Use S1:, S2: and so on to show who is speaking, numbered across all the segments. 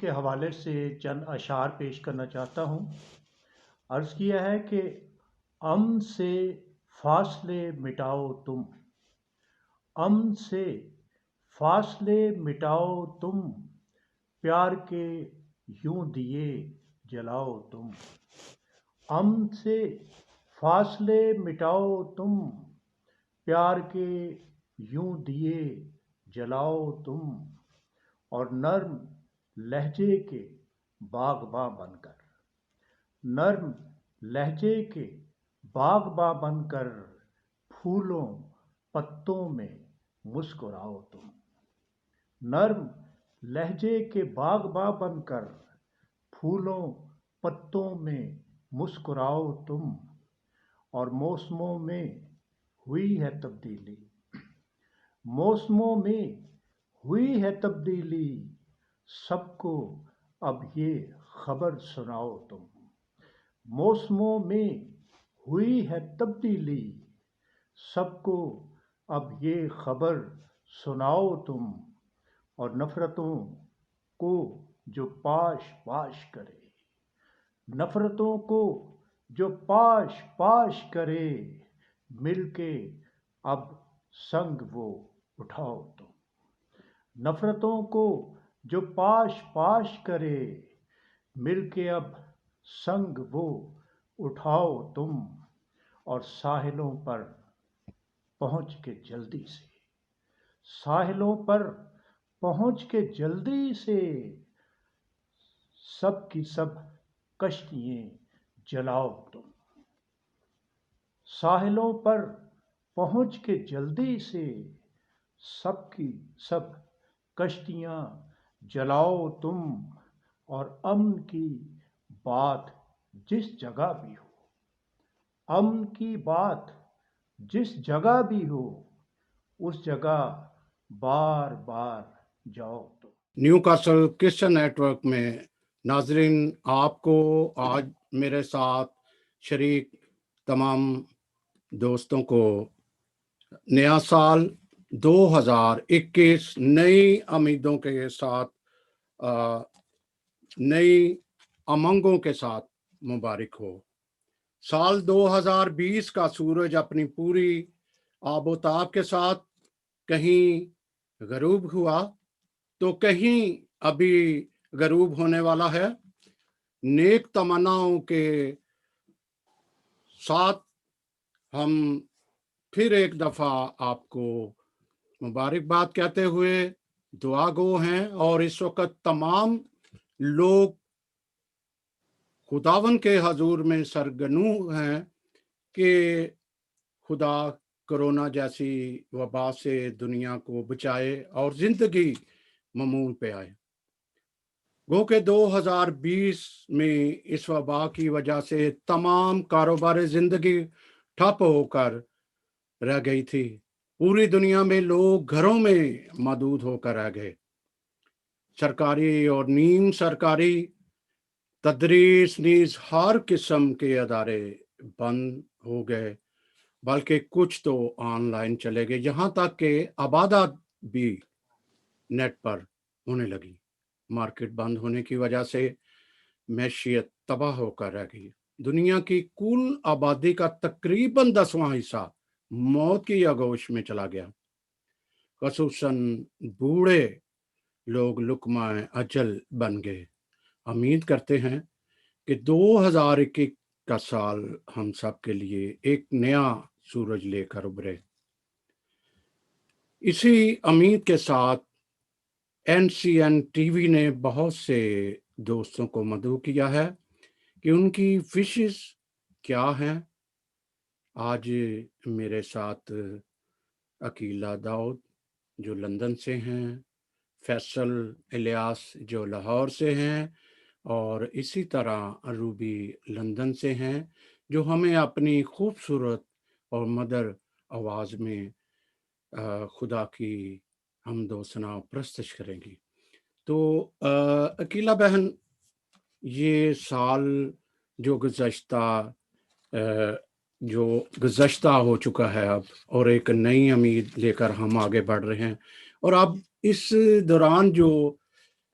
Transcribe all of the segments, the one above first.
S1: के हवाले से चंद अशार पेश करना चाहता हूँ। अर्ज़ किया है कि अमन से फासले मिटाओ तुम, अमन से फासले मिटाओ तुम, प्यार के यूं दिए जलाओ तुम। अमन से फासले मिटाओ तुम, प्यार के यूं दिए जलाओ तुम। और नर्म लहजे के बागबां बनकर, नर्म लहजे के बागबां बनकर, फूलों पत्तों में मुस्कुराओ तुम। नर्म लहजे के बागबां बनकर, फूलों पत्तों में मुस्कुराओ तुम। और मौसमों में हुई है तब्दीली, मौसमों में हुई है तब्दीली, सबको अब ये खबर सुनाओ तुम। मौसमों में हुई है तब्दीली, सबको अब ये खबर सुनाओ तुम। और नफरतों को जो पाश पाश करे, नफरतों को जो पाश पाश करे, मिलके अब संग वो उठाओ तुम। नफरतों को जो पाश पाश करे, मिलके अब संग वो उठाओ तुम। और साहिलों पर पहुँच के जल्दी से, साहिलों पर पहुँच के जल्दी से, सब की सब कश्तियाँ जलाओ तुम। साहिलों पर पहुँच के जल्दी से, सब की सब कश्तियाँ जलाओ तुम। और अमन की बात जिस जगह भी हो, अमन की बात जिस जगह भी हो, उस जगह बार बार जाओ तुम।
S2: न्यू कासल क्रिश्चियन नेटवर्क में नाजरीन, आपको आज मेरे साथ शरीक तमाम दोस्तों को नया साल 2021 नई उम्मीदों के साथ, नई उमंगों के साथ मुबारक हो। साल 2020 का सूरज अपनी पूरी आबोताब के साथ कहीं गरूब हुआ तो कहीं अभी गरूब होने वाला है। नेक तमन्नाओं के साथ हम फिर एक दफा आपको मुबारकबाद कहते हुए दुआ गो हैं। और इस वक्त तमाम लोग खुदावन के हजूर में सरगनू हैं कि खुदा कोरोना जैसी वबा से दुनिया को बचाए और जिंदगी मामूल पे आए। गो के 2020 में इस वबा की वजह से तमाम कारोबार जिंदगी ठप होकर रह गई थी। पूरी दुनिया में लोग घरों में मदूद होकर रह गए। सरकारी और नीम सरकारी तदरीस नीज हर किस्म के अदारे बंद हो गए, बल्कि कुछ तो ऑनलाइन चले गए। यहाँ तक कि इबादत भी नेट पर होने लगी। मार्केट बंद होने की वजह से मैशियत तबाह होकर रह गई। दुनिया की कुल आबादी का तकरीबन 10वां हिस्सा मौत की आगोश में चला गया। खसूसन बूढ़े लोग लुकमा अजल बन गए। उम्मीद करते हैं कि 2021 का साल हम सब के लिए एक नया सूरज लेकर उभरे। इसी उम्मीद के साथ NCN टीवी ने बहुत से दोस्तों को मदऊ किया है कि उनकी विशेष क्या हैं। आज मेरे साथ अकीला दाऊद जो लंदन से हैं, फैसल इलियास जो लाहौर से हैं, और इसी तरह रूबी लंदन से हैं, जो हमें अपनी खूबसूरत और मधुर आवाज़ में खुदा की हमदो सना प्रस्तश करेंगी। तो अकीला बहन, ये साल जो गुज़श्ता हो चुका है अब, और एक नई उम्मीद लेकर हम आगे बढ़ रहे हैं। और अब इस दौरान जो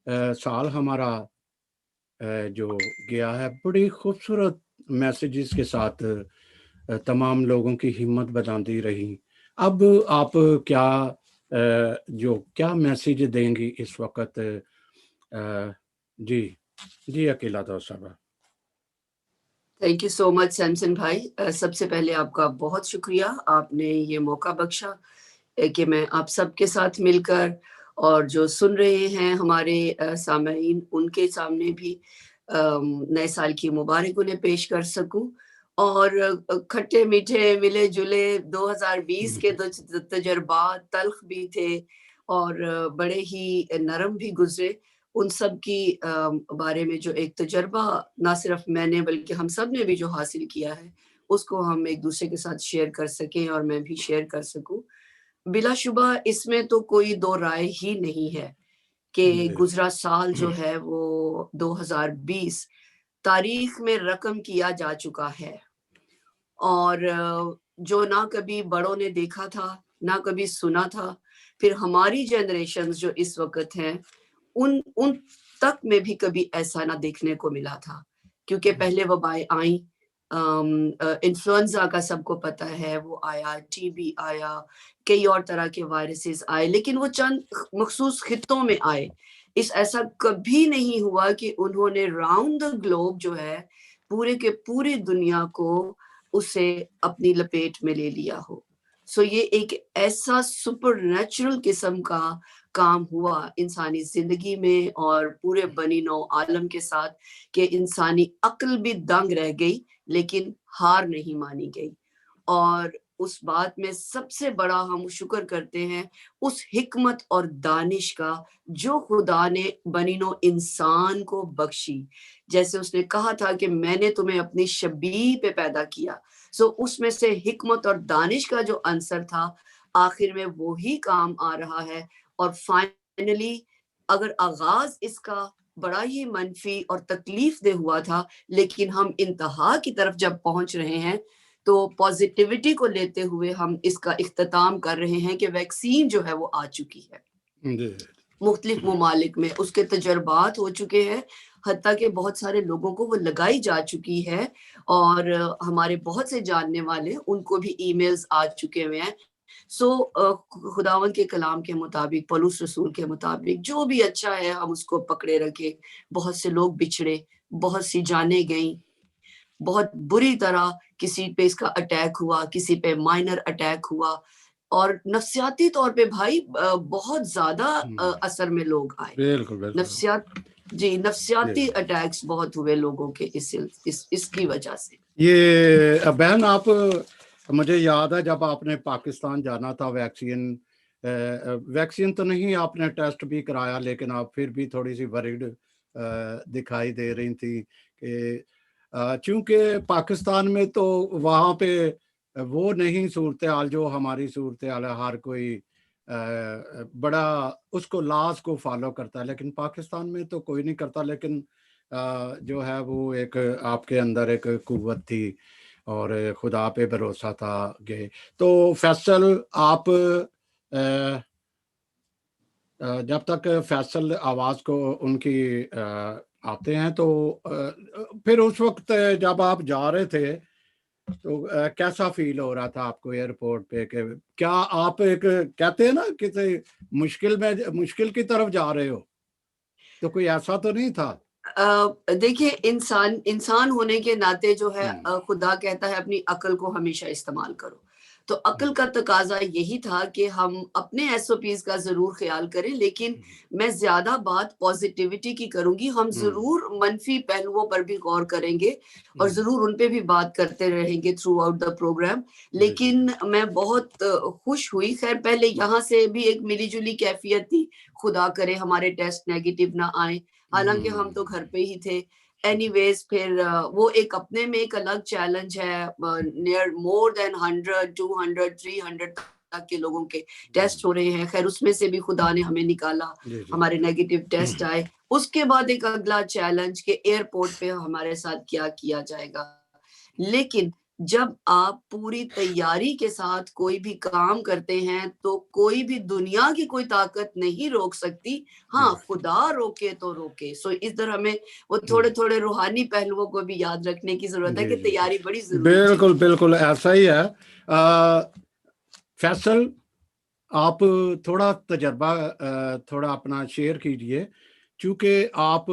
S2: साल हमारा जो गया है बड़ी खूबसूरत मैसेजेस के साथ तमाम लोगों की हिम्मत बधाती रही। अब आप क्या क्या मैसेज देंगी इस वक्त? जी जी अकेला दोस्त साहब।
S3: Thank you so much Samson भाई। सबसे पहले आपका बहुत शुक्रिया, आपने ये मौका बख्शा कि मैं आप सबके साथ मिलकर और जो सुन रहे हैं हमारे सामईन उनके सामने भी नए साल की मुबारक उन्हें पेश कर सकूं। और खट्टे मीठे मिले जुले 2020 के तजुर्बात तल्ख भी थे और बड़े ही नरम भी गुजरे। उन सब की बारे में जो एक तजर्बा ना सिर्फ मैंने बल्कि हम सब ने भी जो हासिल किया है उसको हम एक दूसरे के साथ शेयर कर सकें और मैं भी शेयर कर सकूं। बिलाशुबा इसमें तो कोई दो राय ही नहीं है कि गुजरा साल जो है वो 2020 तारीख में रकम किया जा चुका है और जो ना कभी बड़ों ने देखा था ना कभी सुना था। फिर हमारी जनरेशन जो इस वक्त हैं उन उन तक में भी कभी ऐसा ना देखने को मिला था, क्योंकि पहले वबाएं आई, इन्फ्लुएंजा का सबको पता है वो आया, टीबी आया, कई और तरह के वायरसेस आए, लेकिन वो चंद मखसूस खित्तों में आए। इस ऐसा कभी नहीं हुआ कि उन्होंने राउंड द ग्लोब जो है पूरे के पूरी दुनिया को उसे अपनी लपेट में ले लिया हो। सो ये एक ऐसा सुपर नेचुरल किस्म का काम हुआ इंसानी जिंदगी में और पूरे बनी नौ आलम के साथ कि इंसानी अक्ल भी दंग रह गई लेकिन हार नहीं मानी गई। और उस बात में सबसे बड़ा हम शुक्र करते हैं उस हिकमत और दानिश का जो खुदा ने बनी नौ इंसान को बख्शी। जैसे उसने कहा था कि मैंने तुम्हें अपनी शबीह पे पैदा किया, सो उसमें से हिकमत और दानिश का जो आंसर था आखिर में वो ही काम आ रहा है। और फाइनली अगर आगाज इसका बड़ा ही मनफी और तकलीफ दे हुआ था, लेकिन हम इंतहा की तरफ जब पहुंच रहे हैं तो पॉजिटिविटी को लेते हुए हम इसका इख्तिताम कर रहे हैं कि वैक्सीन जो है वो आ चुकी है मुख्तलिफ ममालिक में, उसके तजर्बात हो चुके हैं, हत्ता के बहुत सारे लोगों को वो लगाई जा चुकी है और हमारे बहुत से जानने वाले उनको भी ईमेल्स आ चुके हुए हैं। सो खुदावन के कलाम के मुताबिक, पौलुस रसूल के मुताबिक जो भी अच्छा है हम उसको पकड़े रखे। बहुत से लोग बिछड़े, बहुत सी जाने गई, बहुत बुरी तरह किसी पे इसका अटैक हुआ, किसी पे माइनर अटैक हुआ और नफ्सियाती तौर पे भाई बहुत ज्यादा असर में लोग आए।
S2: बिल्कुल
S3: नफ्सियाती अटैक्स बहुत हुए लोगों के इसकी वजह से।
S2: ये बहन, आप मुझे याद है जब आपने पाकिस्तान जाना था वैक्सीन तो नहीं, आपने टेस्ट भी कराया, लेकिन आप फिर भी थोड़ी सी वरीड दिखाई दे रही थी कि चूंकि पाकिस्तान में तो वहाँ पे वो नहीं सूरत हाल जो हमारी सूरत हाल है। हर कोई बड़ा उसको लॉज को फॉलो करता है, लेकिन पाकिस्तान में तो कोई नहीं करता। लेकिन जो है वो एक आपके अंदर एक कुव्वत थी और खुदा पे भरोसा था। गए तो फैसल आप जब तक फैसल आवाज को उनकी आते हैं तो फिर उस वक्त जब आप जा रहे थे तो कैसा फील हो रहा था आपको एयरपोर्ट पे? कि क्या आप एक कहते हैं ना किसी मुश्किल की तरफ जा रहे हो, तो कोई ऐसा तो नहीं था?
S3: देखिए, इंसान होने के नाते जो है खुदा कहता है अपनी अकल को हमेशा इस्तेमाल करो। तो अकल का तकाजा यही था कि हम अपने एसओपीज का जरूर ख्याल करें, लेकिन मैं ज्यादा बात पॉजिटिविटी की करूंगी। हम जरूर मनफी पहलुओं पर भी गौर करेंगे और जरूर उन पे भी बात करते रहेंगे थ्रू आउट द प्रोग्राम। लेकिन मैं बहुत खुश हुई। खैर, पहले यहाँ से भी एक मिली जुली कैफियत थी, खुदा करे हमारे टेस्ट नेगेटिव ना आए, हालांकि हम तो घर पे ही थे। एनीवेज फिर वो एक अपने में एक अलग चैलेंज है। नियर मोर देन 100, 200, 300 तक के लोगों के टेस्ट हो रहे हैं। खैर, उसमें से भी खुदा ने हमें निकाला, हमारे नेगेटिव टेस्ट आए। उसके बाद एक अगला चैलेंज के एयरपोर्ट पे हमारे साथ क्या किया जाएगा। लेकिन जब आप पूरी तैयारी के साथ कोई भी काम करते हैं तो कोई भी दुनिया की कोई ताकत नहीं रोक सकती। हाँ, खुदा रोके तो रोके। सो इस तरह हमें वो थोड़े थोड़े रूहानी पहलुओं को भी याद रखने की जरूरत है
S2: जी
S3: कि
S2: जी
S3: तैयारी बड़ी जरूरी चीज
S2: बिल्कुल बिल्कुल ऐसा ही है। फैसल, आप थोड़ा तजर्बा थोड़ा अपना शेयर कीजिए, क्योंकि आप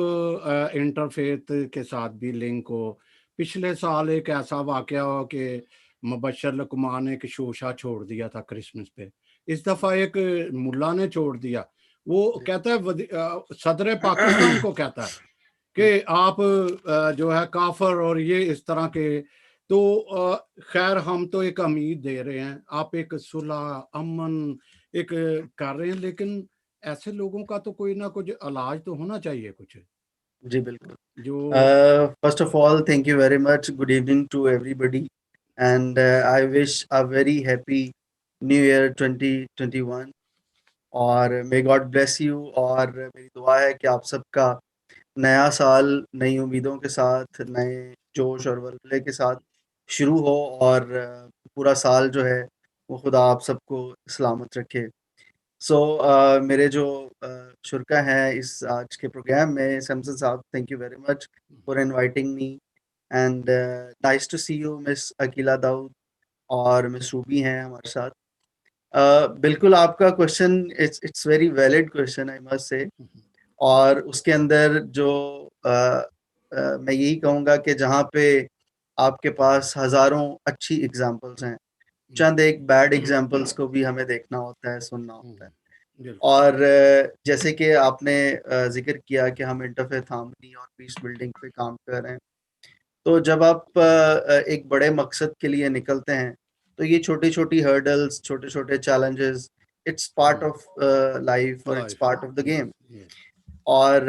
S2: इंटरफेथ के साथ भी लिंक हो। पिछले साल एक ऐसा वाकया हो कि मुबशर लुकमान ने एक शोशा छोड़ दिया था क्रिसमस पे। इस दफा एक मुल्ला ने छोड़ दिया। वो कहता है सदर पाकिस्तान को कहता है कि आप जो है काफर और ये इस तरह के। तो खैर हम तो एक उम्मीद दे रहे हैं, आप एक सुलह अमन एक कर रहे हैं, लेकिन ऐसे लोगों का तो कोई ना कुछ इलाज तो होना चाहिए कुछ
S4: जी बिल्कुल।
S2: जो।
S4: First of all, thank you very much. Good evening to everybody, and I wish a very happy New Year 2021. और मे गॉड ब्लेस यू। और मेरी दुआ है कि आप सबका नया साल नई उम्मीदों के साथ, नए जोश और वल्वले के साथ शुरू हो, और पूरा साल जो है वो खुदा आप सबको सलामत रखे। सो मेरे जो शुरका हैं इस आज के प्रोग्राम में, सैमसन साहब, thank you very much for inviting me, and nice to see you miss Akila Dawood, और मिस रूबी हैं हमारे साथ। बिल्कुल आपका question it's very valid question, I must say. और उसके अंदर जो मैं यही कहूँगा कि जहाँ पे आपके पास हज़ारों अच्छी एग्जांपल्स हैं, चंद एक बैड एग्जांपल्स को भी हमें देखना होता है, सुनना होता है। और जैसे कि आपने जिक्र किया कि हम इंटरफेथ हार्मनी और पीस बिल्डिंग पे काम कर रहे हैं, तो जब आप एक बड़े मकसद के लिए निकलते हैं तो ये छोटी छोटी हर्डल्स, छोटे छोटे challenges, it's part of life और it's part of the game. और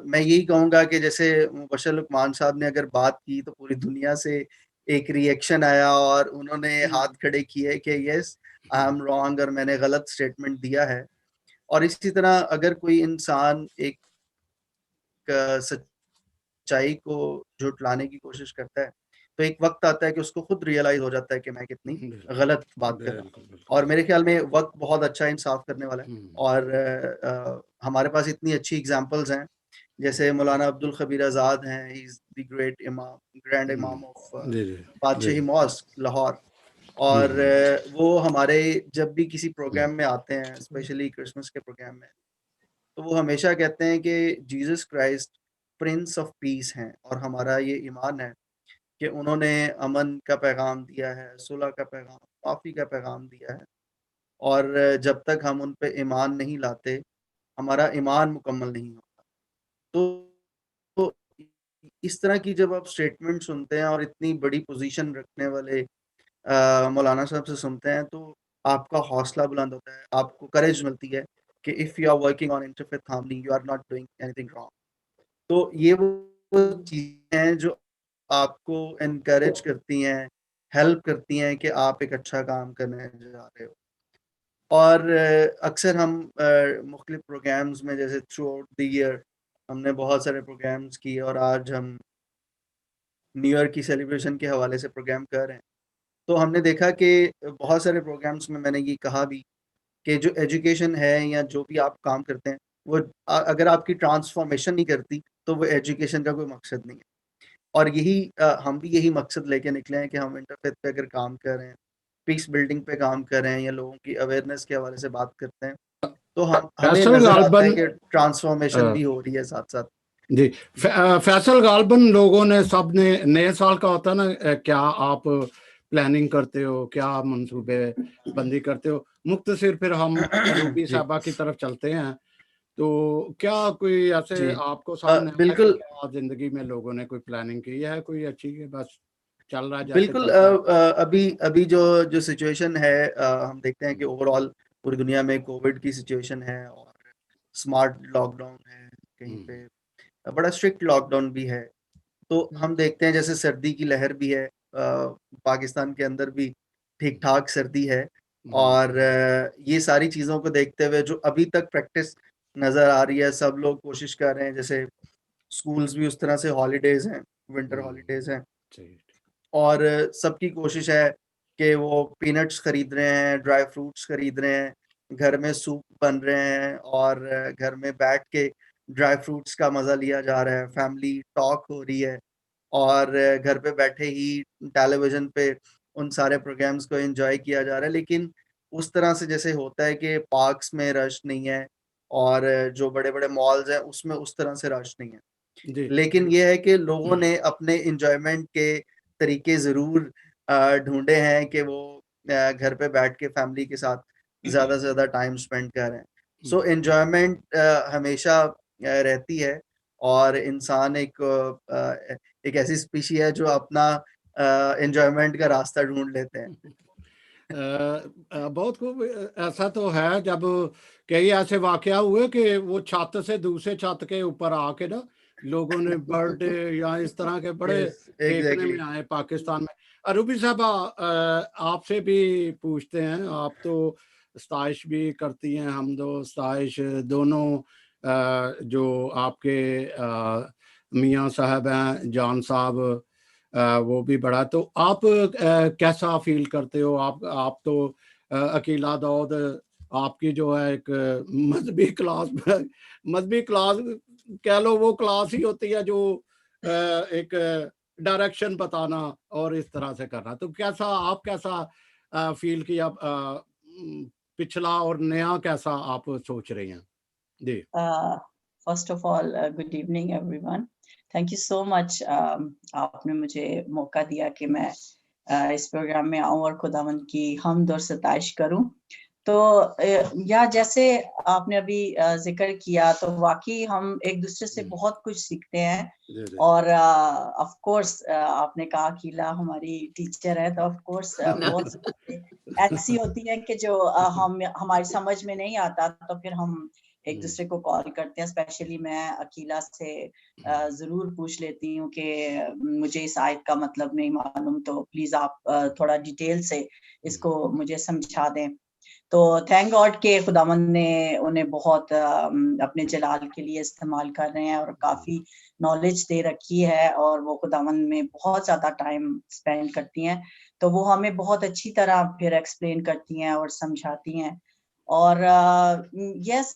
S4: मैं यही कहूँगा कि जैसे मुबशर लुकमान साहब ने अगर बात की तो पूरी दुनिया से एक रिएक्शन आया और उन्होंने हाथ खड़े किए कि यस आई एम रॉन्ग और मैंने गलत स्टेटमेंट दिया है। और इसी तरह अगर कोई इंसान एक सच्चाई को झुटलाने की कोशिश करता है तो एक वक्त आता है कि उसको खुद रियलाइज हो जाता है कि मैं कितनी गलत बात कर रहा हूँ। और मेरे ख्याल में वक्त बहुत अच्छा इंसाफ करने वाला है। और हमारे पास इतनी अच्छी एग्जांपल्स हैं, जैसे मौलाना अब्दुल खबीर आज़ाद हैं, ही इज द ग्रेट इमाम, ग्रैंड इमाम ऑफ बादशाही मॉस्क लाहौर। और वो हमारे जब भी किसी प्रोग्राम में आते हैं, स्पेशली क्रिसमस के प्रोग्राम में, तो वो हमेशा कहते हैं कि Jesus Christ Prince of peace हैं, और हमारा ये ईमान है कि उन्होंने अमन का पैगाम दिया है, सुलह का पैगाम, माफ़ी का पैगाम दिया है। और जब तक हम उन पे ईमान नहीं लाते, हमारा ईमान मुकम्मल नहीं होता। तो इस तरह की जब आप स्टेटमेंट सुनते हैं और इतनी बड़ी पोजीशन रखने वाले मौलाना साहब से सुनते हैं, तो आपका हौसला बुलंद होता है, आपको करेज मिलती है कि if you are working on interfaith harmony, you are not doing anything wrong. तो ये वो चीज़ें हैं जो आपको एनकरेज करती हैं, हेल्प करती हैं कि आप एक अच्छा काम करने जा रहे हो। और अक्सर हम मुख्तलिफ प्रोग्राम्स में, जैसे थ्रू आउट द ईयर हमने बहुत सारे प्रोग्राम्स किए, और आज हम न्यू ईयर की सेलिब्रेशन के हवाले से प्रोग्राम कर रहे हैं। तो हमने देखा कि बहुत सारे प्रोग्राम्स में मैंने ये कहा भी कि जो एजुकेशन है या जो भी आप काम करते हैं, वो अगर आपकी ट्रांसफॉर्मेशन नहीं करती तो वो एजुकेशन का कोई मकसद नहीं है। और यही हम भी यही मकसद लेके निकले हैं कि हम इंटरफेथ पे अगर काम कर रहे हैं, पीस बिल्डिंग पे काम कर रहे हैं, या लोगों की अवेयरनेस के हवाले से बात करते हैं, तो हमें
S2: फैसल
S4: नजर आता है
S2: गालबन
S4: कि ट्रांसफॉर्मेशन भी हो रही है साथ साथ।
S2: जी फैसल गालबन, लोगों ने सब ने नए साल का होता है ना, क्या आप प्लानिंग करते हो, क्या मंसूबे बंदी करते हो? मुख्तसर फिर हम रूबी साहबा की तरफ चलते हैं। तो क्या कोई ऐसे आपको सामने
S4: बिल्कुल
S2: क्या जिंदगी में लोगों ने कोई प्लानिंग की है कोई अच्छी, कि बस चल रहा है जैसे
S4: बिल्कुल अभी जो सिचुएशन है, हम देखते हैं कि ओवरऑल पूरी दुनिया में कोविड की सिचुएशन है, और स्मार्ट लॉकडाउन है, कहीं पे बड़ा स्ट्रिक्ट लॉकडाउन भी है। तो हम देखते हैं जैसे सर्दी की लहर भी है, पाकिस्तान के अंदर भी ठीक ठाक सर्दी है। और ये सारी चीज़ों को देखते हुए जो अभी तक प्रैक्टिस नज़र आ रही है, सब लोग कोशिश कर रहे हैं, जैसे स्कूल्स भी उस तरह से हॉलीडेज हैं, विंटर हॉलीडेज हैं, और सबकी कोशिश है कि वो पीनट्स खरीद रहे हैं, ड्राई फ्रूट्स खरीद रहे हैं, घर में सूप बन रहे हैं और घर में बैठ के ड्राई फ्रूट्स का मज़ा लिया जा रहा है, फैमिली टॉक हो रही है और घर पे बैठे ही टेलीविज़न पे उन सारे प्रोग्राम्स को एन्जॉय किया जा रहा है। लेकिन उस तरह से जैसे होता है कि पार्क्स में रश नहीं है और जो बड़े-बड़े मॉल्स हैं उसमें उस तरह से रश नहीं है।
S2: जी
S4: लेकिन ये है कि लोगों ने अपने एन्जॉयमेंट के तरीके ज़रूर ढूँढे हैं कि वो घर पे बैठ के फैमिली के साथ ज़्यादा से ज़्यादा टाइम स्पेंड कर रहे हैं। सो एन्जॉयमेंट हमेशा रहती है और इंसान एक ऐसी स्पीशी है जो अपना एन्जॉयमेंट का रास्ता ढूँढ लेते हैं।
S2: बहुत खूब। ऐसा तो है, जब कई ऐसे वाकया हुए कि वो छत से दूसरे छत के ऊपर आके ना लोगों ने बर्थडे या इस तरह के बड़े
S4: यस,
S2: देखने
S4: एग्ज़ैक्टली।
S2: में आए पाकिस्तान में। रूबी साहब, आपसे भी पूछते हैं, आप तो स्ताइश भी करती हैं, हम दो स्ताइश दोनों, जो आपके मियाँ साहब हैं, जान साहब, वो भी बड़ा। तो आप कैसा फील करते हो? आप तो अकीला दाऊद, आपकी जो है एक मजहबी क्लास मजहबी क्लास कह लो, वो क्लास ही होती है जो एक डायरेक्शन बताना और इस तरह से करना। तो आप कैसा फील किया, पिछला और नया कैसा आप सोच रहे हैं? जी।
S5: First of all, good evening everyone. Thank you so much. आपने मुझे मौका दिया कि मैं इस प्रोग्राम में आऊं और खुदावंद की हमद और सताइश करूं। तो या जैसे आपने अभी जिक्र किया, तो वाकई हम एक दूसरे से बहुत कुछ सीखते हैं। और ऑफ कोर्स आपने कहा अकीला हमारी टीचर है, तो ऑफ कोर्स बहुत ऐसी होती है कि जो हमारी समझ में नहीं आता, तो फिर हम एक दूसरे को कॉल करते हैं। स्पेशली मैं अकीला से जरूर पूछ लेती हूँ कि मुझे इस आयत का मतलब नहीं मालूम, तो प्लीज आप थोड़ा डिटेल से इसको मुझे समझा दें। तो थैंक गॉड के खुदावंद ने उन्हें बहुत अपने जलाल के लिए इस्तेमाल कर रहे हैं और काफी नॉलेज दे रखी है, और वो खुदावंद में बहुत ज्यादा टाइम स्पेंड करती हैं, तो वो हमें बहुत अच्छी तरह फिर एक्सप्लेन करती हैं और समझाती हैं। और यस,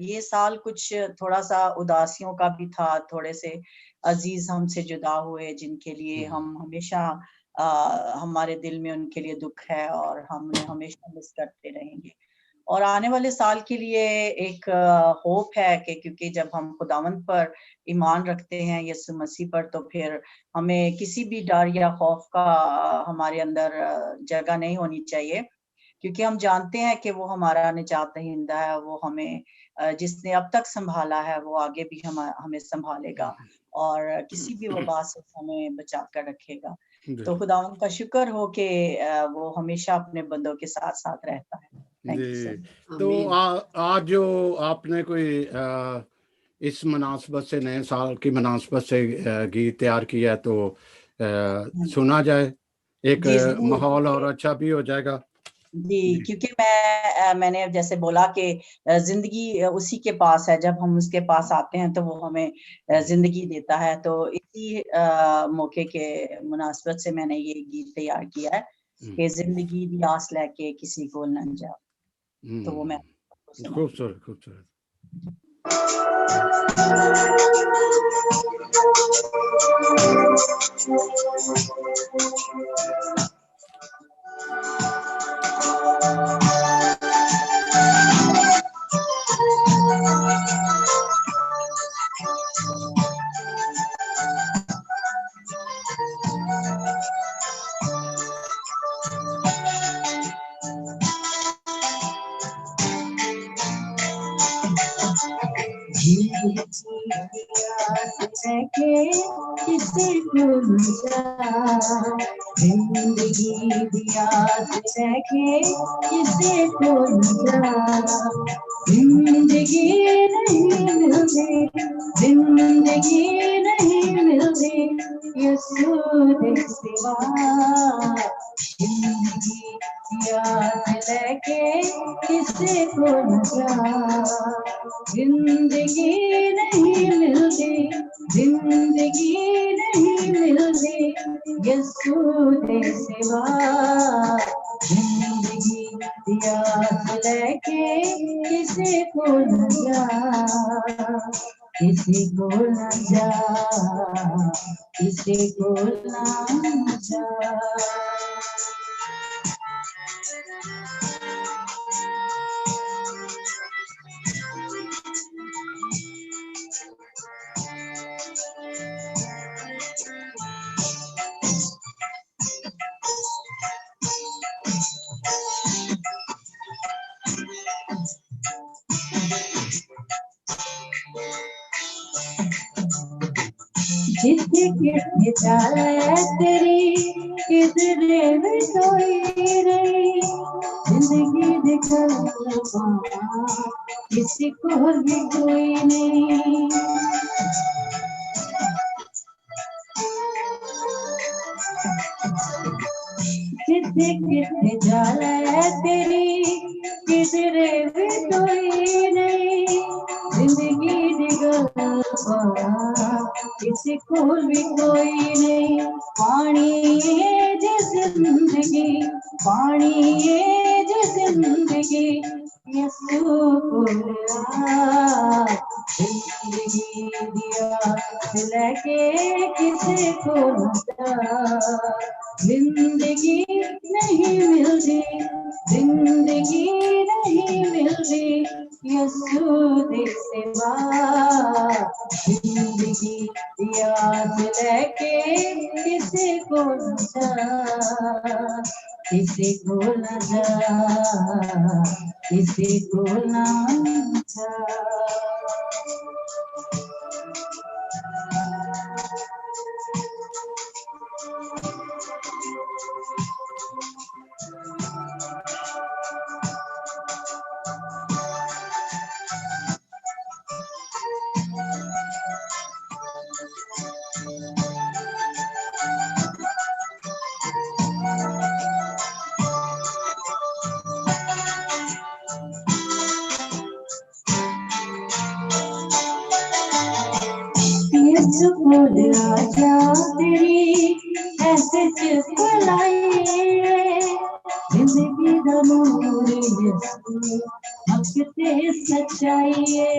S5: ये साल कुछ थोड़ा सा उदासियों का भी था, थोड़े से अजीज हमसे जुदा हुए जिनके लिए हम हमेशा हमारे दिल में उनके लिए दुख है और हम उन्हें हमेशा मिस करते रहेंगे। और आने वाले साल के लिए एक होप है कि क्योंकि जब हम खुदावंद पर ईमान रखते हैं, यीशु मसीह पर, तो फिर हमें किसी भी डर या खौफ का हमारे अंदर जगह नहीं होनी चाहिए, क्योंकि हम जानते हैं कि वो हमारा निजात दहिंदा है। वो हमें जिसने अब तक संभाला है वो आगे भी हमें संभालेगा और किसी भी वबा से हमें बचा कर रखेगा। तो खुदावंद का शुक्र हो कि वो हमेशा अपने बंदों के साथ साथ रहता है। Thank you so much.
S2: तो आज जो आपने कोई इस मुनासबत से, नए साल की मुनासबत से गीत तैयार किया है, तो सुना जाए, एक माहौल और अच्छा भी हो जाएगा।
S5: जी, क्योंकि मैंने जैसे बोला कि जिंदगी उसी के पास है, जब हम उसके पास आते हैं तो वो हमें जिंदगी देता है। तो इसी मौके के मुनासबत से मैंने ये गीत तैयार किया है कि जिंदगी दी आस लेके किसी को न जा। तो वो मैं
S2: खूबसूरत खूबसूरत।
S6: जिंदगी दिया देखे किसे को जिंदगी नहीं मिलती, जिंदगी नहीं मिलती यीशु के सिवा। जिंदगी याद लेके किसे को जिंदगी नहीं मिलती जिंदगी नहीं मिलती यीशु के सिवा। जिंदगी याद लेके किसी को न जा, किसी को न जा, किसी को न जा। जिसके जाए तेरी किधरे भी कोई नहीं, जिंदगी दिखल किसी को भी कोई नहीं। जिसके जाए तेरी किधरे भी कोई नहीं, जिंदगी दिखल किसी को भी कोई नहीं। पानी ये जो जिंदगी, पानी ये जो जिंदगी यीशु को मिला। जिंदगी दिया लेके किसी को न जा, जिंदगी नहीं मिलती, जिंदगी नहीं मिलती यीशु के सिवा। जिंदगी याद लेके किसी को न जा, किसी को न जा, किसी को न जा। यीशु को राजा तेरी ऐसे चिपलाइए, जिंदगी दा नूर यीशु हक ते सच्चाई है।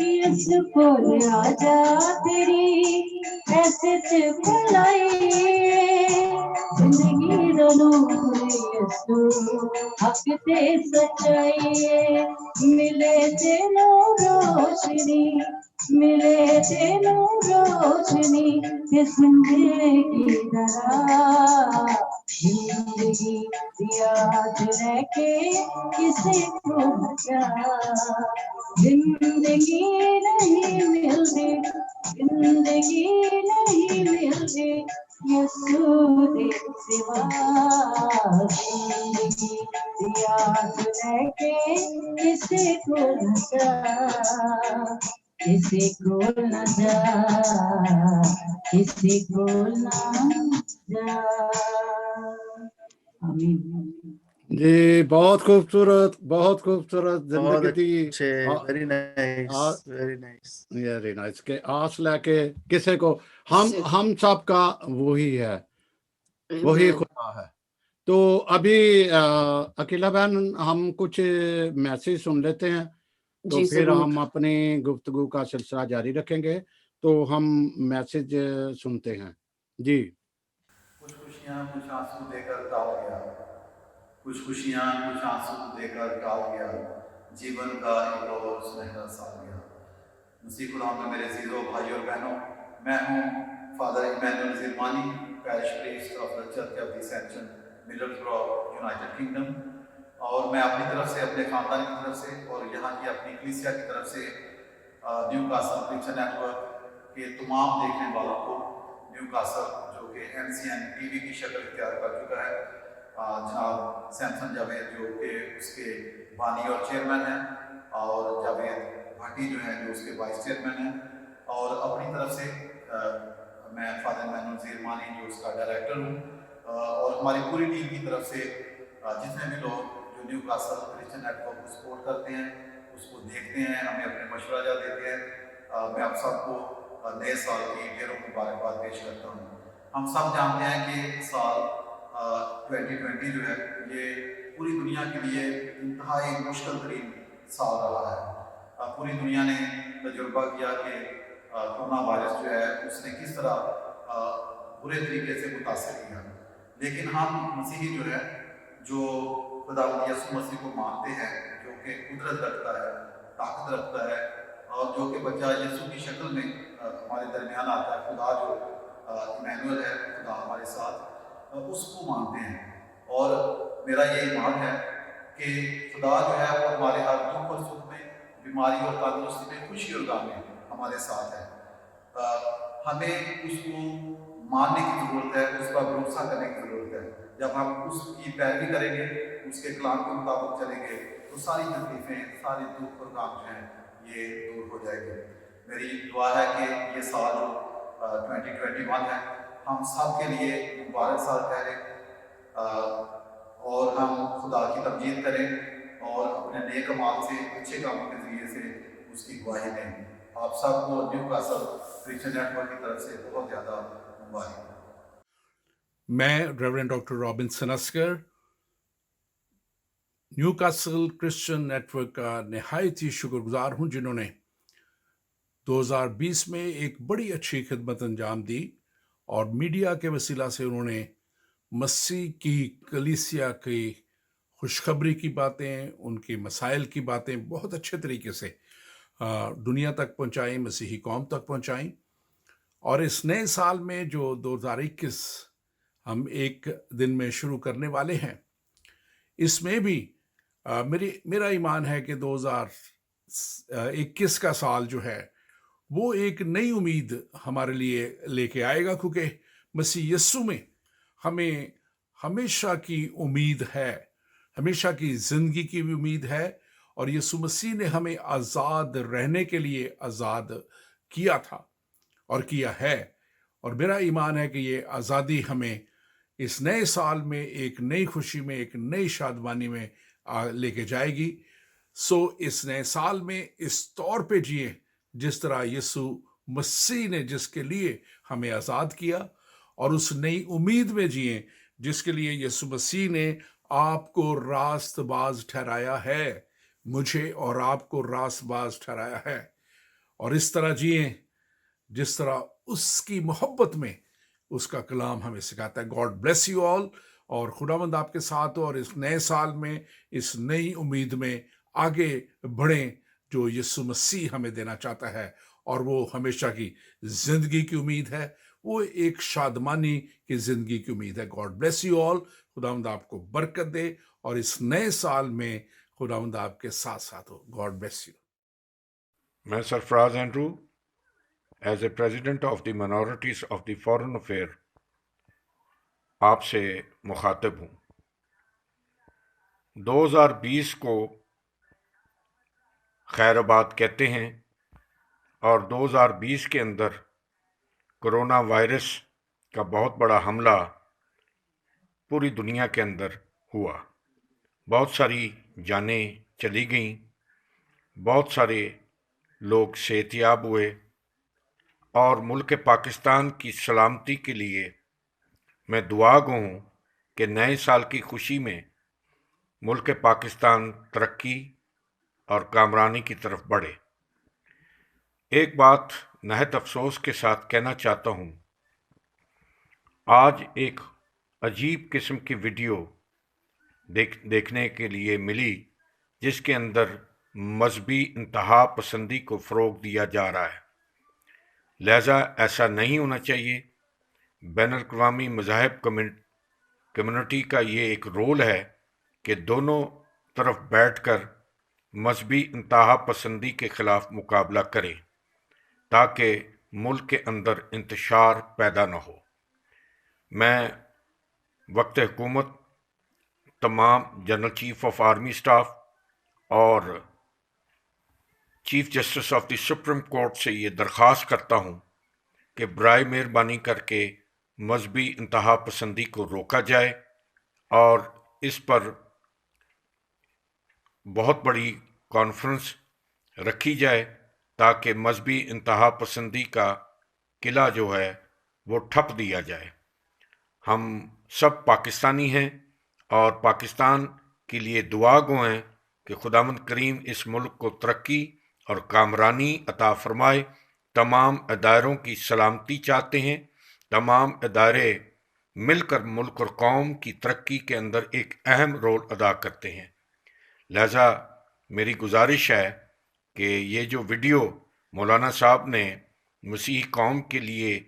S6: यीशु को राजा तेरी ऐसे चिपलाइए, जिंदगी दा नूर यीशु हक ते सच्चाई है। मिले तेनू रोशनी, मिले तेनू रोशनी ये जिंदगी दरा। जिंदगी याद लेके किसी को न जा, जिंदगी नहीं मिलती, जिंदगी नहीं मिलती यीशु के सिवा। जिंदगी याद लेके किसी को न जा, किसी को न जा, किसी को न जा। आमीन।
S2: जी बहुत खूबसूरत, बहुत खूबसूरत
S4: बहुत
S2: जिंदगी दी।
S4: अच्छे, very nice, very nice,
S2: very nice के आस लेके किसी को हम सब का वही है, वही खुदा है। तो अभी अकीला बहन हम कुछ मैसेज सुन लेते हैं, तो फिर हम अपनी गुफ्तगू का सिलसिला जारी रखेंगे। तो हम मैसेज सुनते हैं जी।
S7: कुछ खुशियां कुछ आंसू देकर टाल गया, कुछ खुशियां कुछ आंसू देकर टाल गया, जीवन का एक और सुनहरा साल गया। मसीह खुदा में मेरे जीरो भाई और बहनों, मैं हूँ फादर इमैनुअल ज़िरमानी, parish priest of the church of the Ascension Middlesbrough United Kingdom. और मैं अपनी तरफ से, अपने खानदान की तरफ से और यहाँ की अपनी कलीसिया की तरफ से न्यूकासल क्रिश्चियन नेटवर्क के तमाम देखने वालों को, न्यूकासल जो कि NCN TV की शक्ल इख्तियार कर चुका है, जनाब सैमसन जावेद जो कि उसके बानी और चेयरमैन हैं, और जावेद भाटी जो है जो उसके वाइस चेयरमैन हैं, और अपनी तरफ से मैं फादर इमैनुअल ज़िरमानी जो उसका डायरेक्टर हूँ, और हमारी पूरी टीम की तरफ से जितने भी लोग जो जो न्यू कासल क्रिश्चियन नेटवर्क को सपोर्ट करते हैं, उसको देखते हैं, हमें अपने मशवरा देते हैं। मैं आप सबको नए साल की ढेरों मुबारकबाद पेश करता हूँ। हम सब जानते हैं कि साल 2020 जो है ये पूरी दुनिया के लिए इंतहाई मुश्किल तरीन साल रहा है। पूरी दुनिया ने तजुर्बा किया कि कोरोना वायरस जो है उसने किस तरह बुरे तरीके से मुतासर किया। लेकिन हम मसीही जो है, जो खुदावंद यीशु मसीह को मानते हैं, जो कि कुदरत रखता है, ताकत रखता है, और जो कि बच्चा यीशु की शक्ल में हमारे दरमियान आता है, खुदा जो इमैनुअल है, खुदा हमारे साथ, उसको मानते हैं। और मेरा ये ईमान है कि खुदा जो है वो हमारे हर दुख और सुख में, बीमारी और तंदुरुस्ती में, खुशी और गम में हमारे साथ है। हमें उसको मानने की ज़रूरत है, उस पर भरोसा करने की ज़रूरत है। जब हम उसकी पैरवी करेंगे, उसके कलाम के मुताबिक चलेंगे, तो सारी तकलीफ़ें, सारे दुख और गम जो हैं ये दूर हो जाएंगे। मेरी दुआ है कि ये साल 2021 है हम सब के लिए मुबारक साल ठहरे, और हम खुदा की तमजीद करें और अपने नेक अमाल से, अच्छे कामों के ज़रिए से उसकी गवाही दें। आप सबको न्यू कासल क्रिश्चियन नेटवर्क की तरफ से बहुत ज़्यादा मुबारक।
S2: मैं रेवरेंड डॉक्टर रॉबिन सनस्कर, न्यू कासल क्रिश्चियन नेटवर्क का नहायत ही शुक्रगुजार हूँ, जिन्होंने 2020 में एक बड़ी अच्छी खिदमत अंजाम दी और मीडिया के वसीला से उन्होंने मसीह की कलीसिया की खुशखबरी की बातें, उनके मसाइल की बातें बहुत अच्छे तरीके से दुनिया तक पहुंचाई, मसीही कौम तक पहुंचाई। और इस नए साल में जो 2021 हम एक दिन में शुरू करने वाले हैं, इसमें भी मेरा ईमान है कि 2021 का साल जो है वो एक नई उम्मीद हमारे लिए लेके आएगा, क्योंकि मसीह यीशु में हमें हमेशा की उम्मीद है, हमेशा की जिंदगी की भी उम्मीद है। और यीशु मसीह ने हमें आज़ाद रहने के लिए आज़ाद किया था और किया है। और मेरा ईमान है कि ये आज़ादी हमें इस नए साल में एक नई खुशी में, एक नई शादमानी में लेके जाएगी। सो इस नए साल में इस तौर पे जिए जिस तरह यीशु मसीह ने जिसके लिए हमें आज़ाद किया, और उस नई उम्मीद में जिए जिसके लिए यीशु मसीह ने आपको रास्तबाज ठहराया है, मुझे और आपको रास्तबाज ठहराया है। और इस तरह जिए जिस तरह उसकी मोहब्बत में उसका कलाम हमें सिखाता है। गॉड ब्लेस यू ऑल, और खुदावंद आपके साथ हो, और इस नए साल में, इस नई उम्मीद में आगे बढ़ें जो यीशु मसीह हमें देना चाहता है। और वो हमेशा की जिंदगी की उम्मीद है, वो एक शादमानी की जिंदगी की उम्मीद है। गॉड ब्लेस यू ऑल, खुदावंद आपको बरकत दे, और इस नए साल में खुदावंद आपके साथ साथ हो। God bless you.
S8: मैं Sarfaraz Andrew, as a president of the minorities of the foreign affair आपसे मुखातिब हूँ। 2020 को खैराबाद कहते हैं, और 2020 के अंदर कोरोना वायरस का बहुत बड़ा हमला पूरी दुनिया के अंदर हुआ। बहुत सारी जानें चली गईं, बहुत सारे लोग सेहतयाब हुए, और मुल्क पाकिस्तान की सलामती के लिए मैं दुआ गो हूँ कि नए साल की खुशी में मुल्क पाकिस्तान तरक्की और कामरानी की तरफ बढ़े। एक बात नहायत अफसोस के साथ कहना चाहता हूँ, आज एक अजीब किस्म की वीडियो देखने के लिए मिली, जिसके अंदर मजहबी इंतहा पसंदी को फ़रोग दिया जा रहा है। लिहाजा ऐसा नहीं होना चाहिए। बैनुल-अक़वामी मज़ाहिब कम्युनिटी का ये एक रोल है कि दोनों तरफ बैठकर मजहबी इंतहा पसंदी के ख़िलाफ़ मुकाबला करें, ताकि मुल्क के अंदर इंतशार पैदा न हो। मैं वक्त हुकूमत तमाम general chief of army staff और chief justice of the supreme court से ये दरख्वास्त करता हूँ कि बराए मेहरबानी करके मजहबी इंतहा पसंदी को रोका जाए, और इस पर बहुत बड़ी कॉन्फ्रेंस रखी जाए ताकि मजहबी इंतहा पसंदी का किला जो है वो ठप दिया जाए। हम सब पाकिस्तानी हैं और पाकिस्तान के लिए दुआ गो हैं कि खुदावंद करीम इस मुल्क को तरक्की और कामरानी अता फरमाए। तमाम अदारों की सलामती चाहते हैं। तमाम अदारे मिलकर मुल्क और कौम की तरक्की के अंदर एक अहम रोल अदा करते हैं। लिहाजा मेरी गुजारिश है कि ये जो वीडियो मौलाना साहब ने मसीही कौम के लिए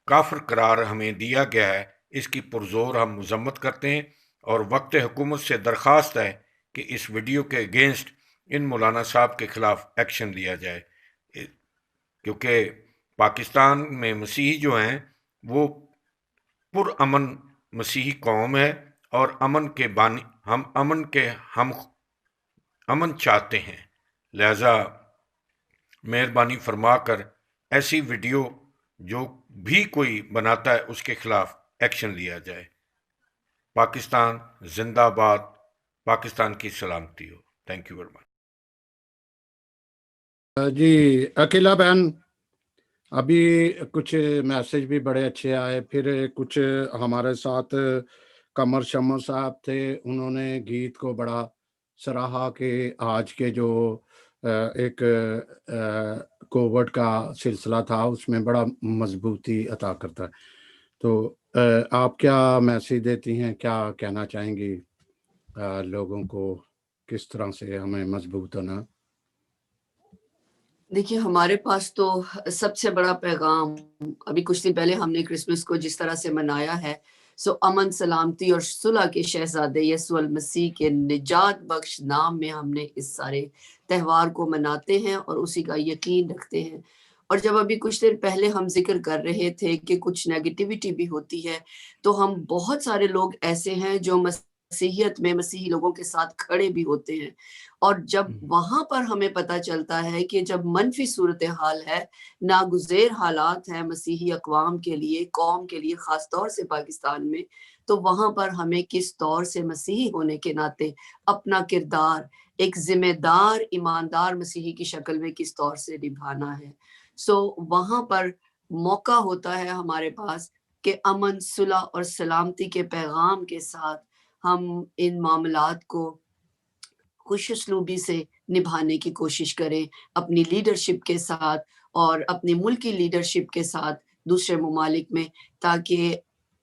S8: काफिर करार हमें दिया गया है, इसकी पुरजोर हम मजम्मत करते हैं और वक्त हुकूमत से दरख्वास्त है कि इस वीडियो के अगेंस्ट इन मौलाना साहब के खिलाफ एक्शन लिया जाए, क्योंकि पाकिस्तान में मसीही जो हैं वो पुरअमन मसीही कौम है और अमन के बानी, हम अमन चाहते हैं। लिहाजा मेहरबानी फरमाकर ऐसी वीडियो जो भी कोई बनाता है उसके खिलाफ एक्शन लिया जाए। पाकिस्तान जिंदाबाद, पाकिस्तान की सलामती हो। Thank you very much.
S2: जी अकेला बहन, अभी कुछ मैसेज भी बड़े अच्छे आए, फिर कुछ हमारे साथ कमर शमर साहब थे, उन्होंने गीत को बड़ा सराहा कि आज के जो एक कोविड का सिलसिला था उसमें बड़ा मजबूती अता करता है। तो आप क्या मैसेज देती हैं, क्या कहना चाहेंगी लोगों को, किस तरह से हमें मजबूत होना?
S3: देखिए, हमारे पास तो सबसे बड़ा पैगाम, अभी कुछ दिन पहले हमने क्रिसमस को जिस तरह से मनाया है, सो अमन सलामती और सुलह के शहजादे यसु अल मसीह के निजात बख्श नाम में हमने इस सारे त्यौहार को मनाते हैं और उसी का यकीन रखते हैं। और जब अभी कुछ देर पहले हम जिक्र कर रहे थे कि कुछ नेगेटिविटी भी होती है, तो हम बहुत सारे लोग ऐसे हैं जो मसीहियत में मसीही लोगों के साथ खड़े भी होते हैं, और जब वहां पर हमें पता चलता है कि जब मनफी सूरत हाल है, नागुज़ेर हालात हैं मसीही अक़वाम के लिए, कौम के लिए, खास तौर से पाकिस्तान में, तो वहां पर हमें किस तौर से मसीही होने के नाते अपना किरदार एक जिम्मेदार ईमानदार मसीही की शक्ल में किस तौर से निभाना है। सो वहां पर मौका होता है हमारे पास कि अमन, सुलह और सलामती के पैगाम के साथ हम इन मामलात को खुशउस्लूबी से निभाने की कोशिश करें, अपनी लीडरशिप के साथ और अपने मुल्क की लीडरशिप के साथ दूसरे ममालिक में, ताकि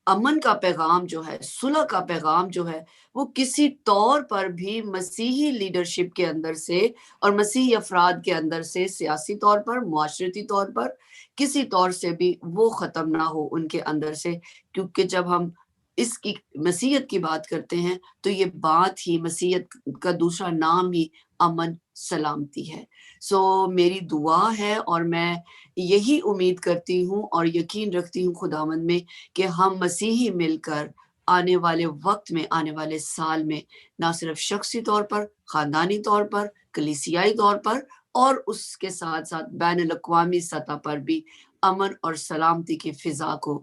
S3: अमन का पैगाम जो है, सुलह का पैगाम जो है, वो किसी तौर पर भी मसीही लीडरशिप के अंदर से और मसीही अफराद के अंदर से सियासी तौर पर, मुआशरती तौर पर, किसी तौर से भी वो ख़त्म ना हो उनके अंदर से। क्योंकि जब हम इसकी मसीहत की बात करते हैं तो ये बात ही मसीहत का दूसरा नाम ही अमन सलामती है। सो मेरी दुआ है और मैं यही उम्मीद करती हूँ और यकीन रखती हूँ खुदावंद में कि हम मसीही मिलकर आने वाले वक्त में, आने वाले साल में, ना सिर्फ शख्सी तौर पर, खानदानी तौर पर, कलीसियाई तौर पर और उसके साथ साथ बैन अल-अक़वामी सतह पर भी अमन और सलामती की फिजा को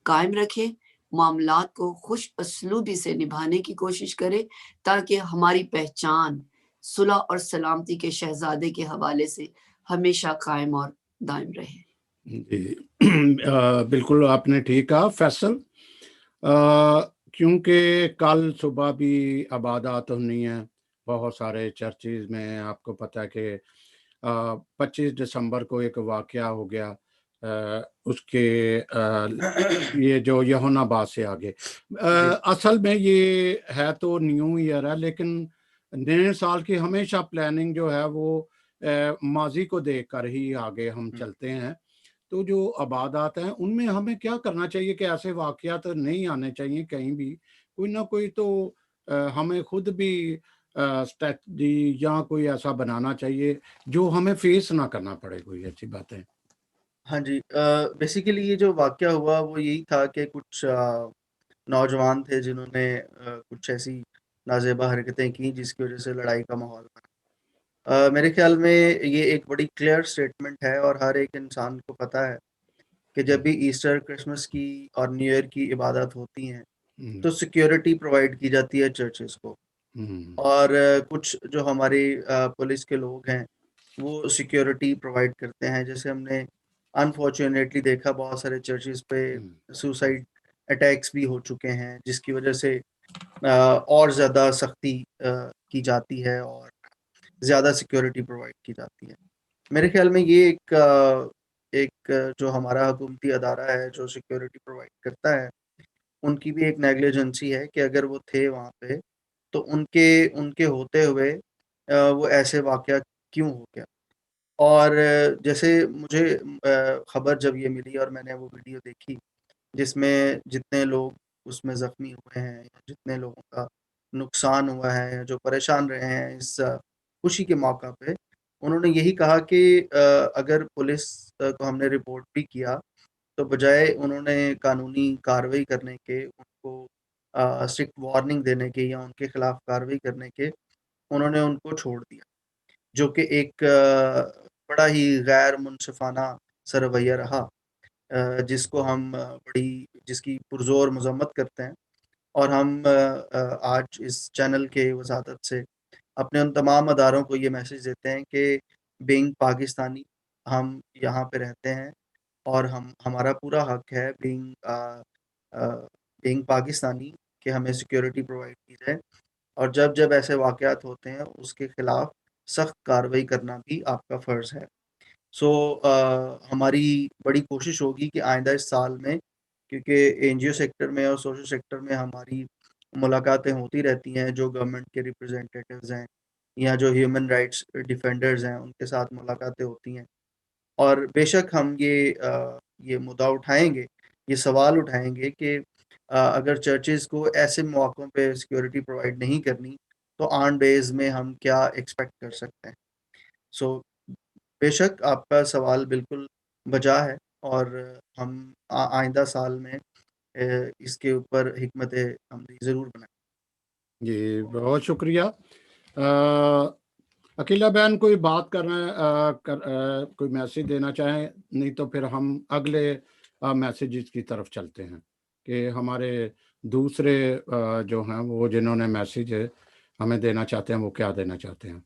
S3: कायम रखें, मामलात को खुश असलूबी से निभाने की कोशिश करें, ताकि हमारी पहचान सुलह और सलामती के शहजादे के हवाले से हमेशा कायम और दायम रहे।
S2: जी बिल्कुल आपने ठीक कहा फैसल, क्योंकि कल सुबह भी इबादत होनी है बहुत सारे चर्चेज में। आपको पता है कि 25 दिसंबर को एक वाकया हो गया, उसके ये जो यूहन्ना बात से आगे, असल में ये है तो न्यू ईयर है, लेकिन नए साल की हमेशा प्लानिंग जो है वो माजी को देखकर ही आगे हम चलते हैं। तो जो इबादत हैं उनमें हमें क्या करना चाहिए कि ऐसे वाकयात नहीं आने चाहिए कहीं भी, कोई ना कोई तो हमें खुद भी स्ट्रेटजी या कोई ऐसा बनाना चाहिए जो हमें फेस ना करना पड़े कोई ऐसी बातें।
S4: हाँ जी, बेसिकली ये जो वाक़या हुआ वो यही था कि कुछ नौजवान थे जिन्होंने कुछ ऐसी नाज़ेबा हरकतें की जिसकी वज़ह से लड़ाई का माहौल बना। मेरे ख़्याल में ये एक बड़ी क्लियर स्टेटमेंट है और हर एक इंसान को पता है कि जब भी ईस्टर, क्रिसमस की और न्यू ईयर की इबादत होती हैं, तो सिक्योरिटी प्रोवाइड की जाती है चर्चेज़ को। और कुछ जो हमारे पुलिस के लोग हैं वो सिक्योरिटी प्रोवाइड करते हैं। जैसे हमने अनफॉर्चुनेटली देखा बहुत सारे चर्चेस पे सुसाइड अटैक्स भी हो चुके हैं, जिसकी वजह से और ज़्यादा सख्ती की जाती है और ज़्यादा सिक्योरिटी प्रोवाइड की जाती है। मेरे ख्याल में ये एक जो हमारा हुकूमती अदारा है जो सिक्योरिटी प्रोवाइड करता है, उनकी भी एक नेग्लिजेंसी है कि अगर वो थे वहाँ पे तो उनके उनके होते हुए वो ऐसे वाक़या क्यों हो गया। और जैसे मुझे खबर जब ये मिली और मैंने वो वीडियो देखी जिसमें जितने लोग उसमें ज़ख्मी हुए हैं या जितने लोगों का नुकसान हुआ है या जो परेशान रहे हैं इस खुशी के मौका पे, उन्होंने यही कहा कि अगर पुलिस को हमने रिपोर्ट भी किया तो बजाय उन्होंने कानूनी कार्रवाई करने के, उनको स्ट्रिक्ट वार्निंग देने के या उनके खिलाफ कार्रवाई करने के, उन्होंने उनको छोड़ दिया, जो कि एक बड़ा ही गैर मुनसिफ़ाना सा रवैया रहा, जिसको हम जिसकी पुरज़ोर मज़म्मत करते हैं। और हम आज इस चैनल के वसातत से अपने उन तमाम अदारों को ये मैसेज देते हैं कि बीइंग पाकिस्तानी हम यहाँ पे रहते हैं और हमारा पूरा हक है बीइंग पाकिस्तानी कि हमें सिक्योरिटी प्रोवाइड की जाए और जब ऐसे वाक़यात होते हैं उसके खिलाफ सख्त कार्रवाई करना भी आपका फ़र्ज़ है। सो हमारी बड़ी कोशिश होगी कि आइंदा इस साल में, क्योंकि एनजीओ सेक्टर में और सोशल सेक्टर में हमारी मुलाकातें होती रहती हैं, जो गवर्नमेंट के रिप्रेजेंटेटिव्स हैं या जो ह्यूमन राइट्स डिफेंडर्स हैं, उनके साथ मुलाकातें होती हैं। और बेशक हम ये मुद्दा उठाएँगे, ये सवाल उठाएँगे कि अगर चर्चेज़ को ऐसे मौक़ों पे सिक्योरिटी प्रोवाइड नहीं करनी, तो ऑन डेज़ में हम क्या एक्सपेक्ट कर सकते हैं। सो बेशक आपका सवाल बिल्कुल बजा है और हम आइंदा साल में इसके ऊपर हिकमत अमली ज़रूर बनाएँ।
S2: जी, बहुत शुक्रिया। अकीला बहन कोई बात करना कोई मैसेज देना चाहें? नहीं तो फिर हम अगले मैसेजेस की तरफ चलते हैं कि हमारे दूसरे जो हैं वो जिन्होंने मैसेज हमें देना चाहते हैं वो क्या देना चाहते हैं?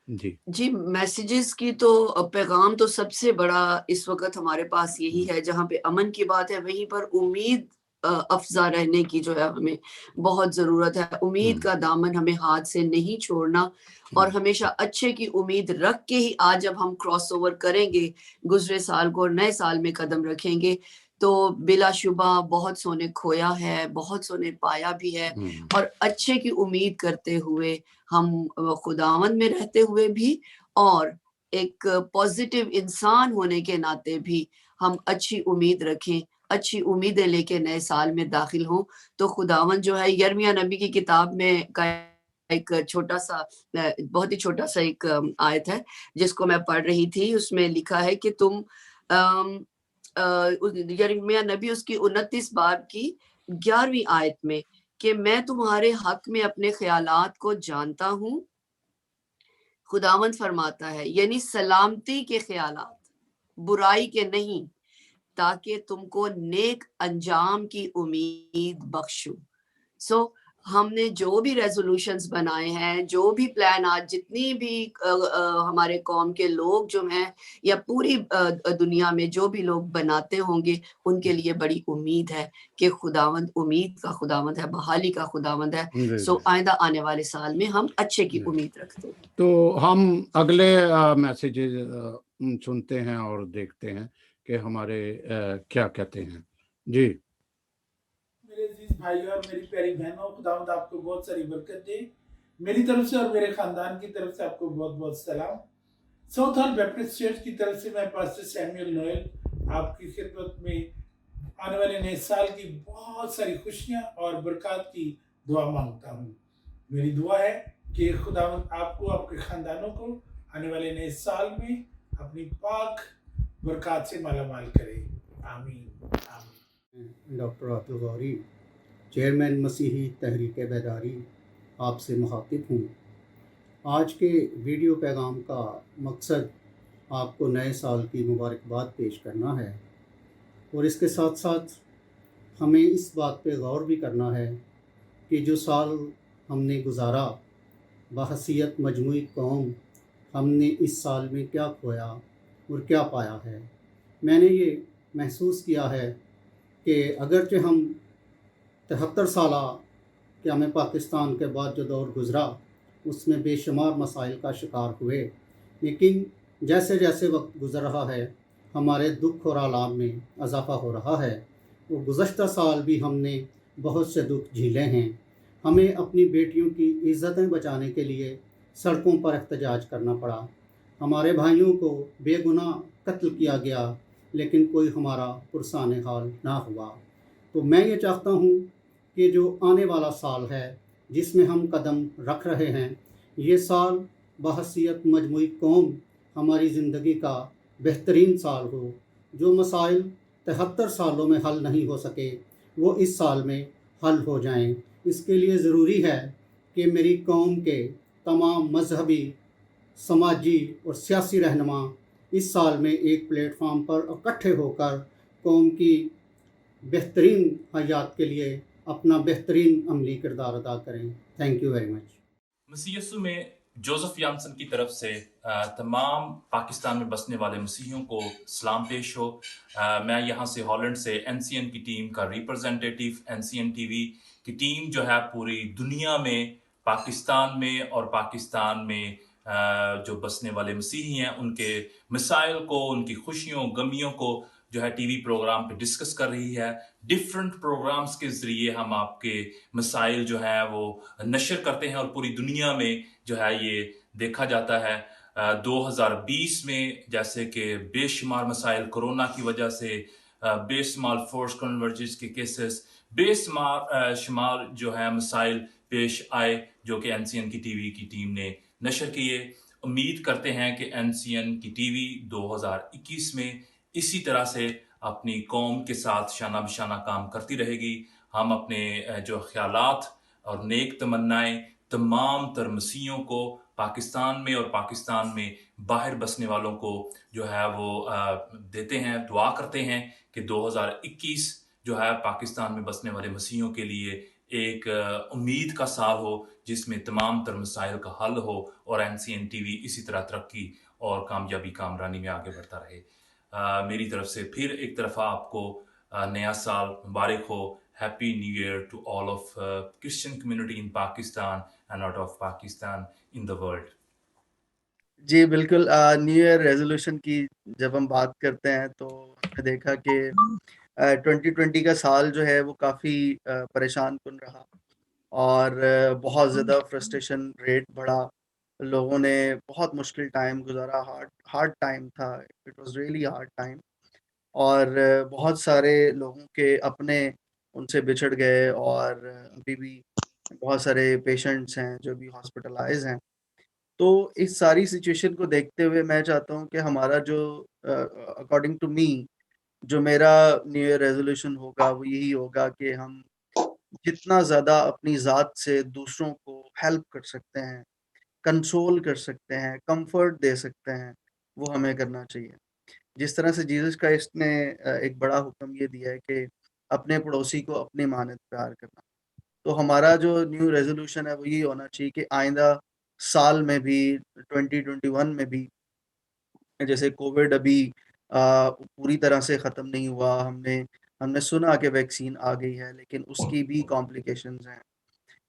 S3: जी, मैसेजेस की तो पैगाम तो सबसे बड़ा इस वक़्त हमारे पास यही है, जहाँ पे अमन की बात है वहीं पर उम्मीद अफ़ज़ा रहने की जो है हमें बहुत ज़रूरत है। उम्मीद का दामन हमें हाथ से नहीं छोड़ना और हमेशा अच्छे की उम्मीद रख के ही आज जब हम क्रॉस ओवर करेंगे, गुज़रे साल को और नए साल में कदम रखेंगे, तो बिलाशुबा बहुत सोने खोया है, बहुत सोने पाया भी है और अच्छे की उम्मीद करते हुए हम खुदावंद में रहते हुए भी और एक पॉजिटिव इंसान होने के नाते भी हम अच्छी उम्मीद रखें, अच्छी उम्मीदें लेके नए साल में दाखिल हों। तो खुदावंद जो है यिर्मयाह नबी की किताब में का एक छोटा-सा बहुत ही छोटा-सा एक आयत है, जिसको मैं पढ़ रही थी। उसमें लिखा है कि तुम यिर्मयाह नबी उसकी 29 बाब की 11वीं आयत में कि मैं तुम्हारे हक में अपने ख्यालात को जानता हूँ। खुदावंद फरमाता है यानी सलामती के ख्यालात, बुराई के नहीं, ताकि तुमको नेक अंजाम की उम्मीद बख्शूं। सो हमने जो भी रेज़ोल्यूशंस बनाए हैं, जो भी प्लान आज जितनी भी हमारे कौम के लोग जो हैं या पूरी दुनिया में जो भी लोग बनाते होंगे, उनके लिए बड़ी उम्मीद है कि खुदावंद उम्मीद का खुदावंद है, बहाली का खुदावंद है। सो आइंदा आने वाले साल में हम अच्छे की उम्मीद रखते हैं।
S2: तो हम अगले मैसेजेस सुनते हैं और देखते हैं कि हमारे क्या कहते हैं। जी
S9: मेरे अजीज भाइयों और मेरी प्यारी बहनों, खुदावंद आपको बहुत सारी बरकत दे। मेरी तरफ से और मेरे खानदान की तरफ से आपको बहुत बहुत सलाम। साउथ हॉल बैप्टिस्ट चर्च की तरफ से मैं पास्टर सैमुअल नोएल आपकी खिदमत में आने वाले नए साल की बहुत सारी खुशियां और बरकत की दुआ मांगता हूँ। मेरी दुआ है कि खुदावंद आपको, आपके खानदानों को आने वाले नए साल में अपनी पाक बरकत से मालामाल करे। आमीन आमीन।
S10: डॉक्टर अब्दुल गौरी, चेयरमैन मसीही तहरीक बेदारी, आपसे मुखातिब हूँ। आज के वीडियो पैगाम का मकसद आपको नए साल की मुबारकबाद पेश करना है और इसके साथ साथ हमें इस बात पे गौर भी करना है कि जो साल हमने गुजारा, बहसीयत मजमूई कौम हमने इस साल में क्या खोया और क्या पाया है। मैंने ये महसूस किया है कि अगरचे हम 73 साला क़याम पाकिस्तान के बाद जो दौर गुज़रा उसमें बेशुमार मसाइल का शिकार हुए, लेकिन जैसे जैसे वक्त गुज़र रहा है हमारे दुख और आलाम में इजाफ़ा हो रहा है। वो गुज़श्ता साल भी हमने बहुत से दुख झेले हैं। हमें अपनी बेटियों की इज़्ज़तें बचाने के लिए सड़कों पर एहतजाज करना पड़ा। हमारे भाइयों को बेगुनाह कत्ल किया गया, लेकिन कोई हमारा पुरसान हाल ना हुआ। तो मैं ये चाहता हूँ कि जो आने वाला साल है जिसमें हम कदम रख रहे हैं, ये साल बहसीयत मजमूई कौम हमारी ज़िंदगी का बेहतरीन साल हो। जो मसाइल 73 सालों में हल नहीं हो सके वो इस साल में हल हो जाएं। इसके लिए ज़रूरी है कि मेरी कौम के तमाम मजहबी, समाजी और सियासी रहनुमा इस साल में एक प्लेटफार्म पर इकट्ठे होकर कौम की बेहतरीन हयात के लिए अपना बेहतरीन अमली किरदार अदा करें। Thank you very much.
S11: मसीह यस्सु में जोसेफ यानसन की तरफ से तमाम पाकिस्तान में बसने वाले मसीहियों को सलाम पेश हो। मैं यहाँ से हॉलैंड से एनसीएन की टीम का रिप्रेजेंटेटिव, एनसीएन टीवी की टीम जो है पूरी दुनिया में, पाकिस्तान में और पाकिस्तान में जो बसने वाले मसीही हैं उनके मसाइल को, उनकी खुशियों गमियों को जो है टीवी प्रोग्राम पे डिस्कस कर रही है। डिफरेंट प्रोग्राम्स के जरिए हम आपके मसाइल जो है वो नशर करते हैं और पूरी दुनिया में जो है ये देखा जाता है। 2020 में जैसे कि बेशुमार मसाइल कोरोना की वजह से, बेशुमार फोर्स कन्वर्जेंस के केसेस, बेशुमार जो है मसाइल पेश आए जो कि एनसीएन की टीवी की टीम ने नशर किए। उम्मीद करते हैं कि एनसीएन की टीवी 2021 में इसी तरह से अपनी कौम के साथ शाना बिशाना काम करती रहेगी। हम अपने जो ख्यालात और नेक तमन्नाएं तमाम तर मसीहियों को पाकिस्तान में और पाकिस्तान में बाहर बसने वालों को जो है वो देते हैं, दुआ करते हैं कि 2021 जो है पाकिस्तान में बसने वाले मसीहियों के लिए एक उम्मीद का साल हो जिसमें तमाम तर मसाइल का हल हो और एनसीएन टीवी इसी तरह तरक्की और कामयाबी कामरानी में आगे बढ़ता रहे। मेरी तरफ से फिर एक तरफा आपको नया साल मुबारक हो। Happy new year to all of Christian community in Pakistan and out of Pakistan in the world.
S4: जी बिल्कुल। न्यू ईयर रेजोल्यूशन की जब हम बात करते हैं तो हमने देखा कि 2020 का साल जो है वो काफ़ी परेशान कुन रहा और बहुत ज़्यादा फ्रस्ट्रेशन रेट बढ़ा। लोगों ने बहुत मुश्किल टाइम गुजारा, हार्ड टाइम था, it was really hard time. और बहुत सारे लोगों के अपने उनसे बिछड़ गए और अभी भी बहुत सारे पेशेंट्स हैं जो भी हॉस्पिटलाइज हैं। तो इस सारी सिचुएशन को देखते हुए मैं चाहता हूँ कि हमारा जो अकॉर्डिंग टू मी जो मेरा न्यू ईयर रेजोल्यूशन होगा वो यही होगा कि हम जितना ज़्यादा अपनी ज़ात से दूसरों को हेल्प कर सकते हैं, कंसोल कर सकते हैं, कंफर्ट दे सकते हैं, वो हमें करना चाहिए। जिस तरह से जीसस क्राइस्ट ने एक बड़ा हुक्म ये दिया है कि अपने पड़ोसी को अपनी मानद प्यार करना। तो हमारा जो न्यू रेजोल्यूशन है वो यही होना चाहिए कि आइंदा साल में भी 2021 में भी जैसे कोविड अभी पूरी तरह से ख़त्म नहीं हुआ। हमने सुना कि वैक्सीन आ गई है, लेकिन उसकी भी कॉम्प्लिकेशंस हैं।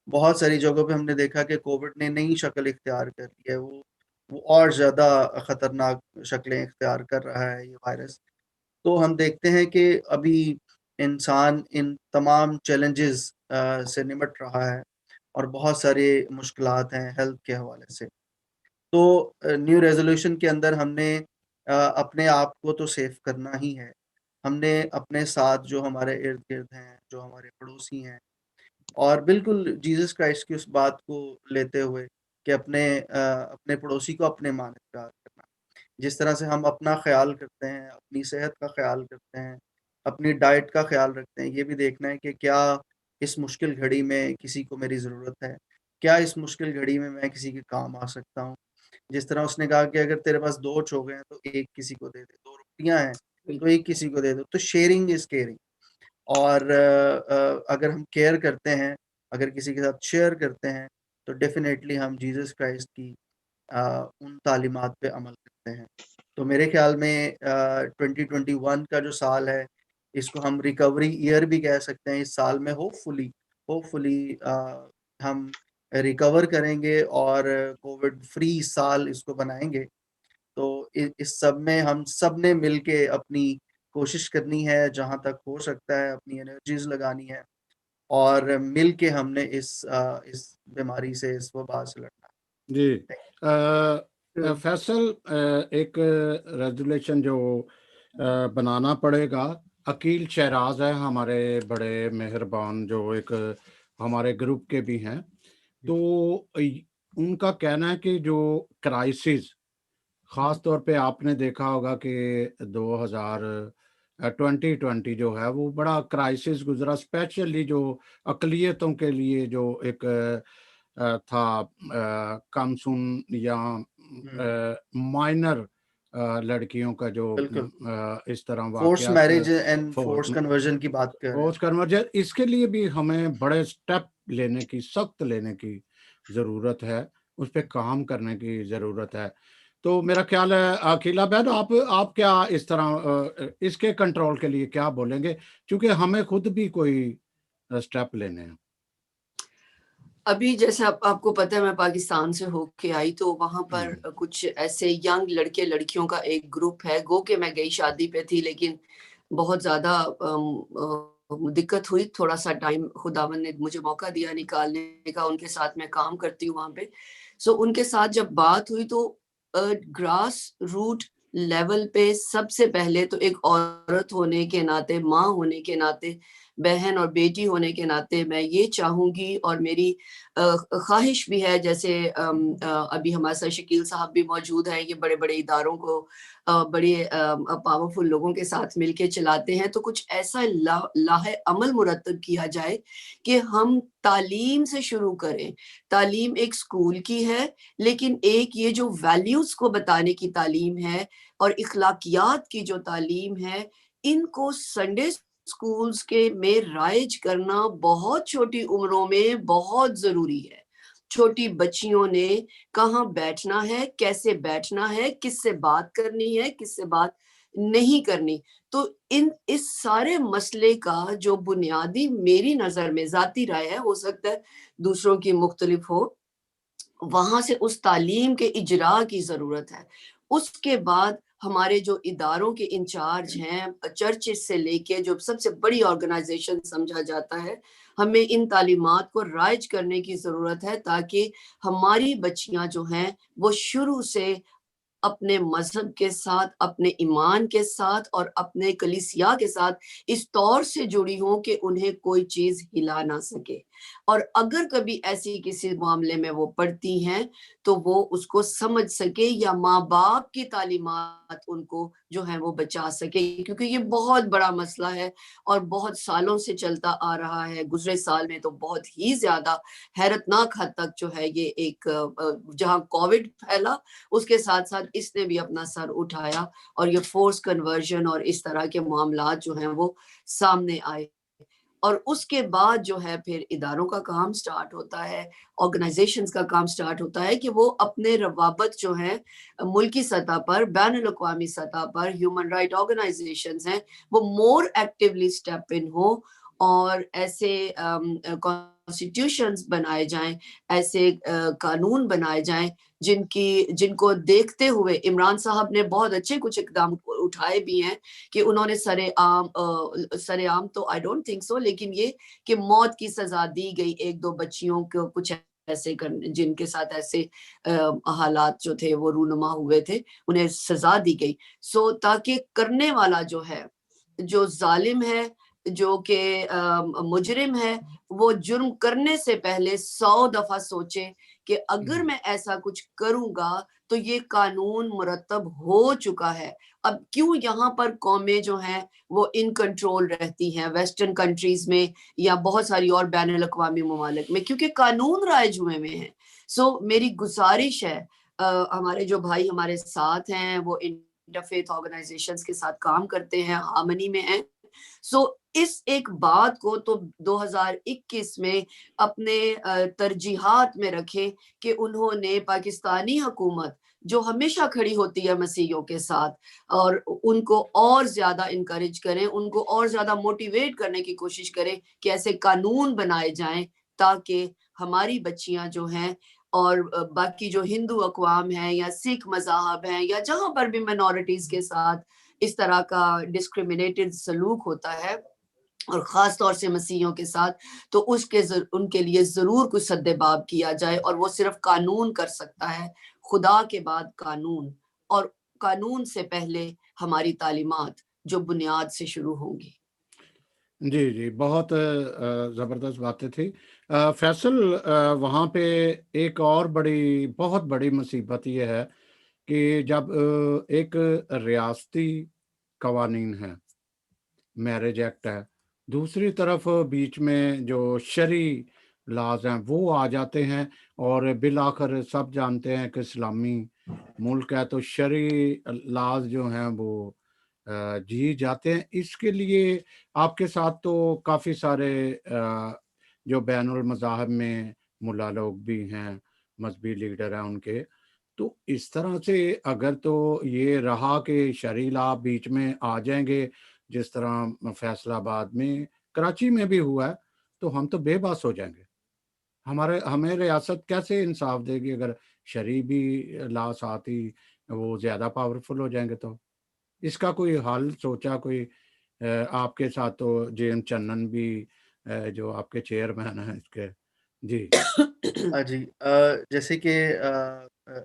S4: बहुत सारी जगहों पे हमने देखा कि कोविड ने नई शक्ल इख्तियार कर ली है। वो और ज़्यादा ख़तरनाक शक्लें इख्तियार कर रहा है ये वायरस। तो हम देखते हैं कि अभी इंसान इन तमाम चैलेंजेस से निपट रहा है और बहुत सारे मुश्किलात हैं हेल्थ के हवाले से। तो न्यू रेजोल्यूशन के अंदर हमने अपने आप को तो सेफ करना ही है। हमने अपने साथ जो हमारे इर्द-गिर्द हैं, जो हमारे पड़ोसी हैं और बिल्कुल जीसस क्राइस्ट की उस बात को लेते हुए कि अपने पड़ोसी को अपने मानद प्यार करना। जिस तरह से हम अपना ख़्याल करते हैं, अपनी सेहत का ख़्याल करते हैं, अपनी डाइट का ख़्याल रखते हैं, ये भी देखना है कि क्या इस मुश्किल घड़ी में किसी को मेरी ज़रूरत है? क्या इस मुश्किल घड़ी में मैं किसी के काम आ सकता हूँ? जिस तरह उसने कहा कि अगर तेरे पास 2 चोगे हैं तो 1 किसी को दे दे, 2 रोटियाँ हैं तो 1 किसी को दे दो। तो शेयरिंग इज़ केयरिंग। और अगर हम केयर करते हैं अगर किसी के साथ शेयर करते हैं तो डेफिनेटली हम जीसस क्राइस्ट की उन तालीमात पे अमल करते हैं। तो मेरे ख्याल में 2021 का जो साल है इसको हम रिकवरी ईयर भी कह सकते हैं। इस साल में होपफुली हम रिकवर करेंगे और कोविड फ्री साल इसको बनाएंगे। तो इस सब में हम सब ने मिलके अपनी कोशिश करनी है, जहाँ तक हो सकता है अपनी एनर्जीज लगानी है और मिलके हमने इस बीमारी से, इस वबा से लड़ना है।
S2: जी फैसल, एक रेजुलेशन जो बनाना पड़ेगा। अकील शहराज है हमारे बड़े मेहरबान, जो एक हमारे ग्रुप के भी हैं, तो उनका कहना है कि जो क्राइसिस, ख़ास तौर पे आपने देखा होगा कि 2020 जो है वो बड़ा क्राइसिस गुजरा, स्पेशली जो अक़लियतों के लिए जो एक था कमसुन या माइनर लड़कियों का जो इस तरह
S4: force marriage and force conversion की बात कर रहे हैं।
S2: फोर्स कन्वर्जन, इसके लिए भी हमें बड़े स्टेप लेने की, सख्त लेने की ज़रूरत है, उस पर काम करने की ज़रूरत है। तो मेरा ख्याल है अकीला बहन, आप क्या इस तरह इसके कंट्रोल के लिए क्या बोलेंगे, क्योंकि हमें खुद भी कोई स्टेप लेने हैं।
S3: अभी जैसे आपको पता है मैं पाकिस्तान से होके आई, तो वहां पर कुछ ऐसे यंग लड़के लड़कियों का एक ग्रुप है। गो के मैं गई शादी पे थी, लेकिन बहुत ज्यादा दिक्कत हुई। थोड़ा सा टाइम खुदावन ने मुझे मौका दिया निकालने का, उनके साथ मैं काम करती हूँ वहां पे। सो उनके साथ जब बात हुई तो ग्रास रूट लेवल पे सबसे पहले तो एक औरत होने के नाते, माँ होने के नाते, बहन और बेटी होने के नाते मैं ये चाहूंगी और मेरी ख्वाहिश भी है, जैसे अभी हमारे साथ शकील साहब भी मौजूद हैं, ये बड़े बड़े इदारों को बड़े पावरफुल लोगों के साथ मिलके चलाते हैं, तो कुछ ऐसा लाहे अमल मुरतब किया जाए कि हम तालीम से शुरू करें। तालीम एक स्कूल की है, लेकिन एक ये जो वैल्यूज को बताने की तालीम है और इखलाकियात की जो तालीम है, इनको संडे स्कूल्स के में राइज करना बहुत छोटी उम्रों में बहुत जरूरी है। छोटी बच्चियों ने कहाँ बैठना है, कैसे बैठना है, किससे बात करनी है, किससे बात नहीं करनी। तो इस सारे मसले का जो बुनियादी मेरी नजर में जाती राय है, हो सकता है दूसरों की मुख्तलिफ हो, वहां से उस तालीम के इजरा की जरूरत है। उसके बाद हमारे जो इदारों के इंचार्ज हैं, चर्चेस से लेके जो सबसे बड़ी ऑर्गेनाइजेशन समझा जाता है, हमें इन तालीमात को राइज करने की जरूरत है, ताकि हमारी बच्चियां जो हैं वो शुरू से अपने मजहब के साथ, अपने ईमान के साथ और अपने कलीसिया के साथ इस तौर से जुड़ी हों कि उन्हें कोई चीज हिला ना सके। और अगर कभी ऐसी किसी मामले में वो पढ़ती हैं तो वो उसको समझ सके, या माँ बाप की तालीमात उनको जो है वो बचा सके, क्योंकि ये बहुत बड़ा मसला है और बहुत सालों से चलता आ रहा है। गुजरे साल में तो बहुत ही ज्यादा हैरतनाक हद तक जो है ये एक जहाँ कोविड फैला, उसके साथ साथ इसने भी अपना सर उठाया और ये फोर्स कन्वर्जन और इस तरह के मामलात जो हैं वो सामने आए। और उसके बाद जो है फिर इदारों का काम स्टार्ट होता है, ऑर्गेनाइजेशंस का काम स्टार्ट होता है कि वो अपने रवाबत जो है मुल्की सतह पर, बैनुल अक़वामी सतह पर ह्यूमन राइट ऑर्गेनाइजेशंस हैं, वो मोर एक्टिवली स्टेप इन हो और ऐसे कॉन्स्टिट्यूशंस बनाए जाएं, ऐसे कानून बनाए जाएं जिनको देखते हुए इमरान साहब ने बहुत अच्छे कुछ इकदाम उठाए भी हैं कि उन्होंने सरेआम तो आई डोंट थिंक सो, लेकिन ये कि मौत की सजा दी गई एक दो बच्चियों को, कुछ ऐसे जिनके साथ ऐसे हालात जो थे वो रूनुमा हुए थे, उन्हें सजा दी गई। सो ताकि करने वाला जो है, जो जालिम है, जो कि मुजरिम है, वो जुर्म करने से पहले 100 दफा सोचे कि अगर मैं ऐसा कुछ करूंगा तो ये कानून मुरतब हो चुका है। अब क्यों यहाँ पर कौमें जो हैं वो इन कंट्रोल रहती हैं वेस्टर्न कंट्रीज में या बहुत सारी और बैनुल अक़वामी ममालिक में, क्योंकि कानून राइज हुए में है। सो मेरी गुजारिश है, हमारे जो भाई हमारे साथ हैं वो इंटरफेथ ऑर्गेनाइजेशंस के साथ काम करते हैं, हार्मनी में हैं, सो इस एक बात को तो 2021 में अपने तरजीहात में रखें कि उन्होंने पाकिस्तानी हुकूमत जो हमेशा खड़ी होती है मसीहियों के साथ, और उनको और ज्यादा इनकरेज करें, उनको और ज्यादा मोटिवेट करने की कोशिश करें कि ऐसे कानून बनाए जाएं ताकि हमारी बच्चियां जो हैं और बाकी जो हिंदू अक़वाम हैं या सिख मज़हब हैं या जहां पर भी मिनॉरिटीज के साथ इस तरह का डिस्क्रिमिनेटेड सलूक होता है और ख़ास तौर से मसीहियों के साथ, तो उनके लिए ज़रूर कुछ सद्देबाब किया जाए। और वो सिर्फ कानून कर सकता है, खुदा के बाद कानून, और कानून से पहले हमारी तालीमात जो बुनियाद से शुरू होंगी।
S2: जी, जी, बहुत ज़बरदस्त बातें थी। फैसल, वहाँ पे एक और बहुत बड़ी मुसीबत ये है कि जब एक रियासती कवानीन है, मैरिज एक्ट है, दूसरी तरफ बीच में जो शरी लाज हैं वो आ जाते हैं, और बिल आखिर सब जानते हैं कि इस्लामी मुल्क है तो शरी लाज जो हैं वो जी जाते हैं। इसके लिए आपके साथ तो काफ़ी सारे जो बैनुल मज़ाहब में मुल्ला लोग भी हैं, मजहबी लीडर हैं उनके, तो इस तरह से अगर तो ये रहा कि शरई लॉ बीच में आ जाएंगे, जिस तरह फैसलाबाद में, कराची में भी हुआ है, तो हम तो बेबस हो जाएंगे। हमें रियासत कैसे इंसाफ देगी अगर शरई भी लॉ साथ ही वो ज़्यादा पावरफुल हो जाएंगे? तो इसका कोई हल सोचा कोई? आपके साथ तो जेएम चन्नन भी जो आपके चेयरमैन हैं इसके। जी।
S4: जी, जैसे कि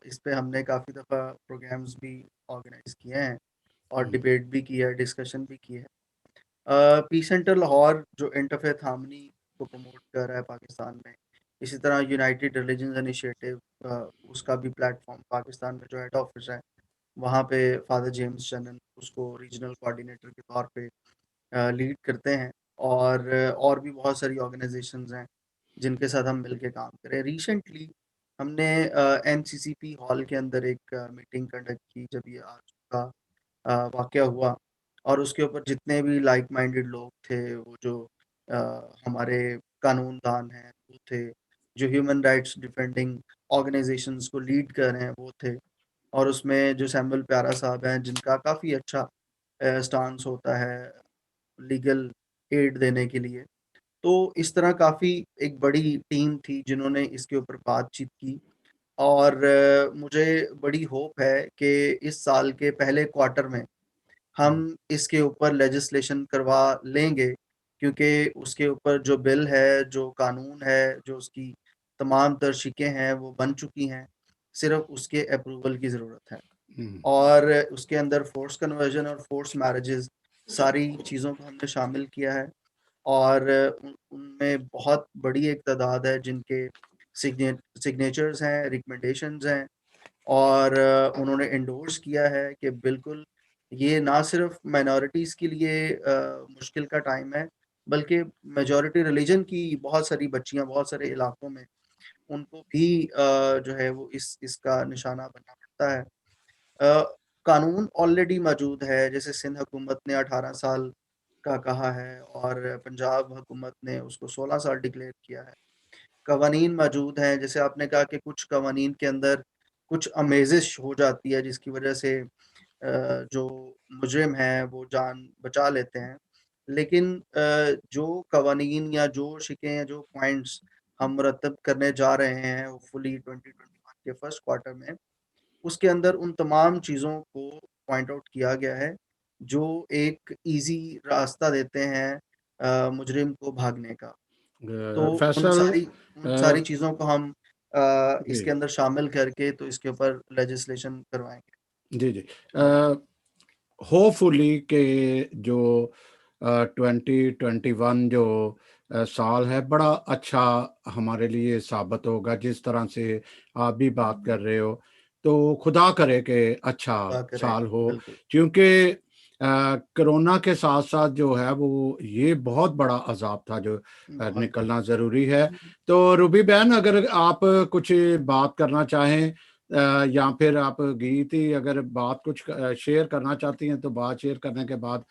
S4: इस पे हमने काफ़ी दफ़ा प्रोग्राम्स भी ऑर्गेनाइज़ किए हैं और डिबेट भी की है, डिस्कशन भी की है। पीस सेंटर लाहौर जो इंटरफेथ हार्मनी को प्रमोट कर रहा है पाकिस्तान में, इसी तरह यूनाइटेड रिलीजन्स इनिशिएटिव, उसका भी प्लेटफॉर्म पाकिस्तान में जो हेड ऑफिस है वहाँ पे फादर जेम्स चन्नन उसको रीजनल कोऑर्डिनेटर के तौर पे लीड करते हैं, और भी बहुत सारी ऑर्गेनाइजेशंस हैं जिनके साथ हम मिलके काम करें। रिसेंटली हमने एनसीसीपी हॉल के अंदर एक मीटिंग कंडक्ट की जब ये आज का वाक़या हुआ, और उसके ऊपर जितने भी लाइक माइंडेड लोग थे, वो जो अ, हमारे कानूनदान हैं वो थे, जो ह्यूमन राइट्स डिफेंडिंग ऑर्गेनाइजेशंस को लीड कर रहे हैं वो थे, और उसमें जो सैमुअल प्यारा साहब हैं जिनका काफ़ी अच्छा स्टांस होता है लीगल एड देने के लिए। तो इस तरह काफ़ी एक बड़ी टीम थी जिन्होंने इसके ऊपर बातचीत की, और मुझे बड़ी होप है कि इस साल के पहले क्वार्टर में हम इसके ऊपर लेजिस्लेशन करवा लेंगे, क्योंकि उसके ऊपर जो बिल है, जो कानून है, जो उसकी तमाम तर शिकें हैं वो बन चुकी हैं, सिर्फ उसके अप्रूवल की ज़रूरत है। और उसके अंदर फोर्स कन्वर्जन और फोर्स मैरिजेस सारी चीज़ों को हमने शामिल किया है, और उनमें बहुत बड़ी एक तादाद है जिनके सिग्नेचर्स हैं, रिकमेंडेशंस हैं, और उन्होंने एंडोर्स किया है कि बिल्कुल ये ना सिर्फ माइनॉरिटीज़ के लिए मुश्किल का टाइम है, बल्कि मेजॉरिटी रिलीजन की बहुत सारी बच्चियां बहुत सारे इलाकों में उनको भी जो है वो इसका निशाना बनना पड़ता है। कानून ऑलरेडी मौजूद है, जैसे सिंध हुकूमत ने 18 साल का कहा है और पंजाब हुकूमत ने उसको 16 साल डिक्लेयर किया है। कवानीन मौजूद हैं, जैसे आपने कहा कि कुछ कवानीन के अंदर कुछ आमेज़िश हो जाती है जिसकी वजह से जो मुजरिम हैं वो जान बचा लेते हैं। लेकिन जो कवानीन या जो शिकें या जो पॉइंट्स हम मुरतब करने जा रहे हैं होपफुली 2021 के फर्स्ट क्वार्टर में, उसके अंदर उन तमाम चीज़ों को पॉइंट आउट किया गया है जो एक ईज़ी रास्ता देते हैं मुजरिम को भागने का। तो उन
S2: फैसल,
S4: सारी चीज़ों को हम इसके
S2: जी
S4: अंदर शामिल करके तो इसके ऊपर लेजिस्लेशन करवाएँगे।
S2: जी जी, होपफुली के जो 2021 जो साल है बड़ा अच्छा हमारे लिए साबित होगा, जिस तरह से आप भी बात कर रहे हो, तो खुदा करे कि अच्छा
S4: खुदा करे,
S2: साल हो,
S4: बिल्कुल।
S2: क्योंकि कोरोना के साथ साथ जो है वो ये बहुत बड़ा अजाब था जो
S4: बहुत
S2: निकलना ज़रूरी है। तो रूबी बहन, अगर आप कुछ बात करना चाहें या फिर आप गीत ही अगर बात कुछ शेयर करना चाहती हैं तो बात शेयर करने के बाद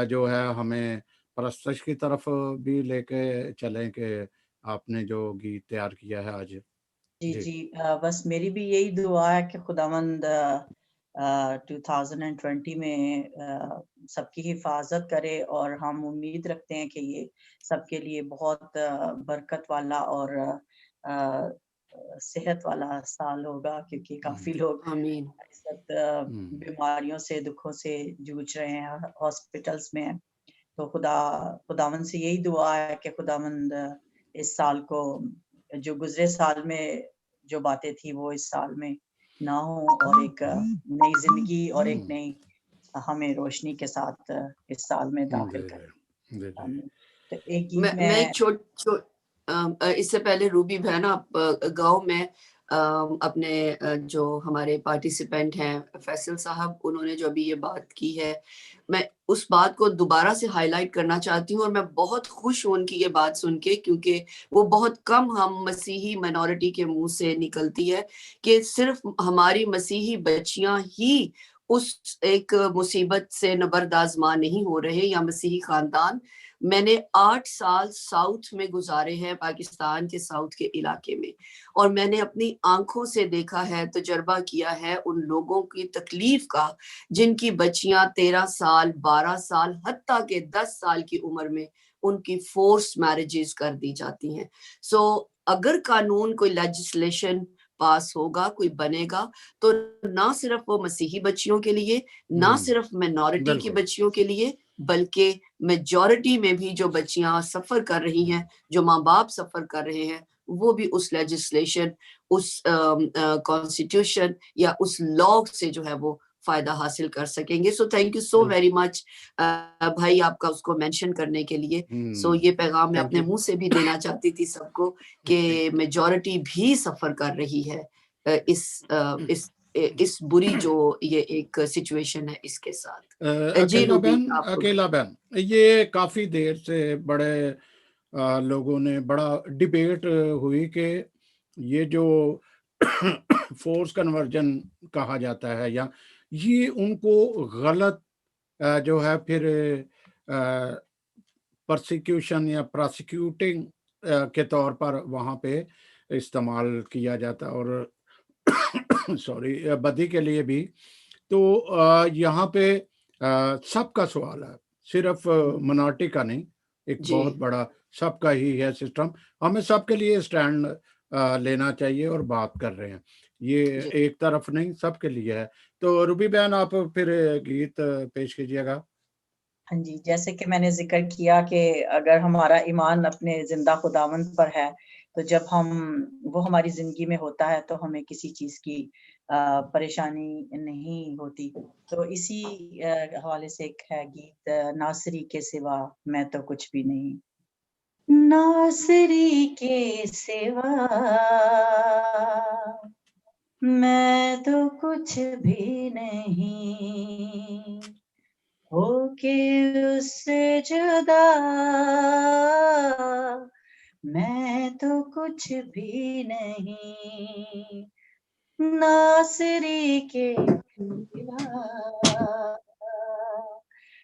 S2: जो है हमें परस्तश की तरफ भी लेके चलें कि आपने जो गीत तैयार किया है आज।
S5: जी
S2: जी।
S5: जी बस मेरी भी यही दुआ है कि खुदावंद 2020 में सबकी हिफाजत करे, और हम उम्मीद रखते हैं कि ये सबके लिए बहुत बरकत वाला और सेहत वाला साल होगा, क्योंकि काफी लोग
S3: आमीन।
S5: इस वक्त बीमारियों से, दुखों से जूझ रहे हैं, हॉस्पिटल्स में हैं। तो खुदावंद से यही दुआ है कि खुदावंद इस साल को, जो गुजरे साल में जो बातें थी वो इस साल में ना हो, और एक नई जिंदगी और एक नई हमें रोशनी के साथ इस साल में दाखिल करें। तो एक गीत
S3: मैं एक इससे पहले रूबी बहन, आप गांव में अपने जो हमारे पार्टिसिपेंट हैं फैसल साहब, उन्होंने जो अभी ये बात की है, मैं उस बात को दोबारा से हाईलाइट करना चाहती हूँ, और मैं बहुत खुश हूँ उनकी ये बात सुन के, क्योंकि वो बहुत कम हम मसीही माइनॉरिटी के मुंह से निकलती है कि सिर्फ हमारी मसीही बच्चियां ही उस एक मुसीबत से नबरदाजमा नहीं हो रहे, या मसीही खानदान। मैंने 8 साल साउथ में गुजारे हैं, पाकिस्तान के साउथ के इलाके में, और मैंने अपनी आंखों से देखा है, तजर्बा किया है उन लोगों की तकलीफ का जिनकी बच्चियां 13 साल, 12 साल, हत्ता के 10 साल की उम्र में उनकी फोर्स मैरिजेस कर दी जाती हैं। सो अगर कानून, कोई लेजिस्लेशन पास होगा, कोई बनेगा, तो ना सिर्फ वो मसीही बच्चियों के लिए, ना सिर्फ माइनॉरिटी की बच्चियों के लिए, बल्कि मेजॉरिटी में भी जो बच्चियां सफर कर रही हैं, जो माँ बाप सफर कर रहे हैं, वो भी उस लेजिस्लेशन, उस कॉन्स्टिट्यूशन या उस लॉ से जो है वो फायदा हासिल कर सकेंगे। सो thank you so very much भाई, आपका उसको मेंशन करने के लिए। सो ये पैगाम मैं अपने मुंह से भी देना चाहती थी सबको कि मेजॉरिटी भी सफर कर रही है इस बुरी जो ये एक सिचुएशन है इसके साथ।
S2: अकेला बहन, ये काफी देर से बड़े लोगों ने बड़ा डिबेट हुई कि ये जो फोर्स कन्वर्जन कहा जाता है, या ये उनको गलत जो है फिर प्रोसिक्यूशन या प्रोसिक्यूटिंग के तौर पर वहाँ पे इस्तेमाल किया जाता, और सॉरी बदी के लिए भी। तो यहाँ पे सबका सवाल है, सिर्फ मिनॉरिटी का नहीं, एक बहुत बड़ा सबका ही है सिस्टम। हमें सबके लिए स्टैंड लेना चाहिए, और बात कर रहे हैं, ये एक तरफ नहीं, सबके लिए है। तो रूबी बहन, आप फिर गीत पेश कीजिएगा।
S5: हाँ जी, जैसे कि मैंने जिक्र किया कि अगर हमारा ईमान अपने जिंदा खुदावंद पर है, तो जब वो हमारी जिंदगी में होता है तो हमें किसी चीज की परेशानी नहीं होती। तो इसी हवाले से एक है गीत, नासरी के सिवा मैं तो कुछ भी नहीं। नासरी के सिवा मैं तो कुछ भी नहीं, होके उससे जुदा मैं तो कुछ भी नहीं, नासरी के सिवा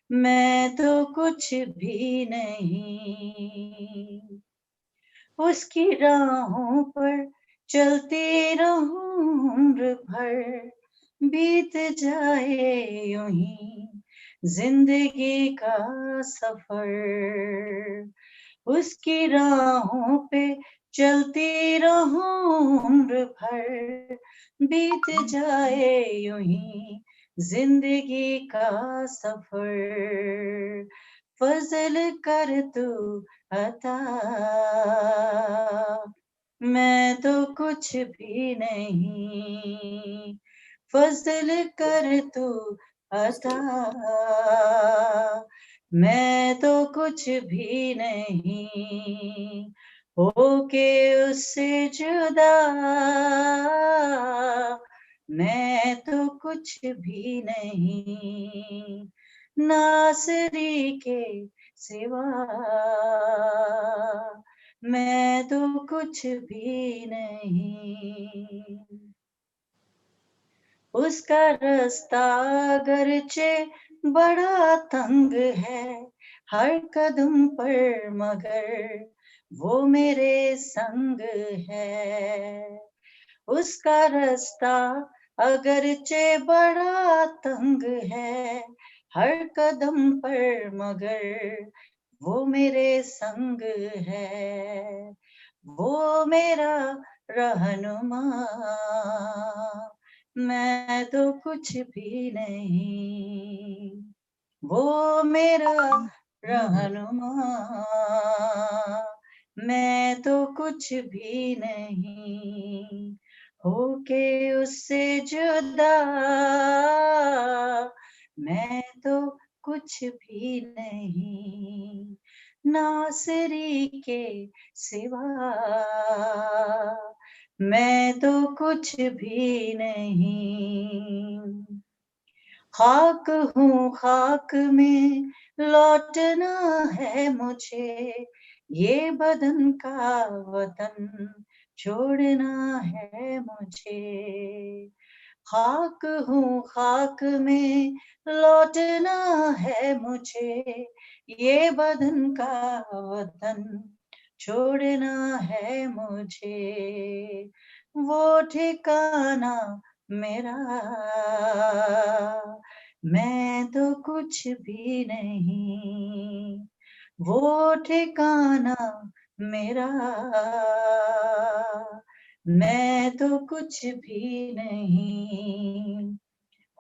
S5: मैं तो कुछ भी नहीं। उसकी राहों पर चलते रहूं उम्र भर, बीत जाए यूं ही जिंदगी का सफर। उसकी राहों पे चलती रहूं उम्र भर, बीत जाए यूं ही जिंदगी का सफर। फजल कर तू अता, मैं तो कुछ भी नहीं, फजल कर तू अता, मैं तो कुछ भी नहीं, होके उससे जुदा मैं तो कुछ भी नहीं, नासरी के सिवा मैं तो कुछ भी नहीं। उसका रास्ता अगरचे बड़ा तंग है हर कदम पर मगर वो मेरे संग है उसका रास्ता अगरचे बड़ा तंग है हर कदम पर मगर वो मेरे संग है वो मेरा रहनुमा मैं तो कुछ भी नहीं वो मेरा रहनुमा मैं तो कुछ भी नहीं होके उससे जुदा मैं तो कुछ भी नहीं नासरी के सिवा मैं तो कुछ भी नहीं खाक हूँ खाक में लौटना है मुझे ये बदन का वतन छोड़ना है मुझे खाक हूँ खाक में लौटना है मुझे ये बदन का वतन छोड़ना है मुझे वो ठिकाना मेरा मैं तो कुछ भी नहीं वो ठिकाना मेरा मैं तो कुछ भी नहीं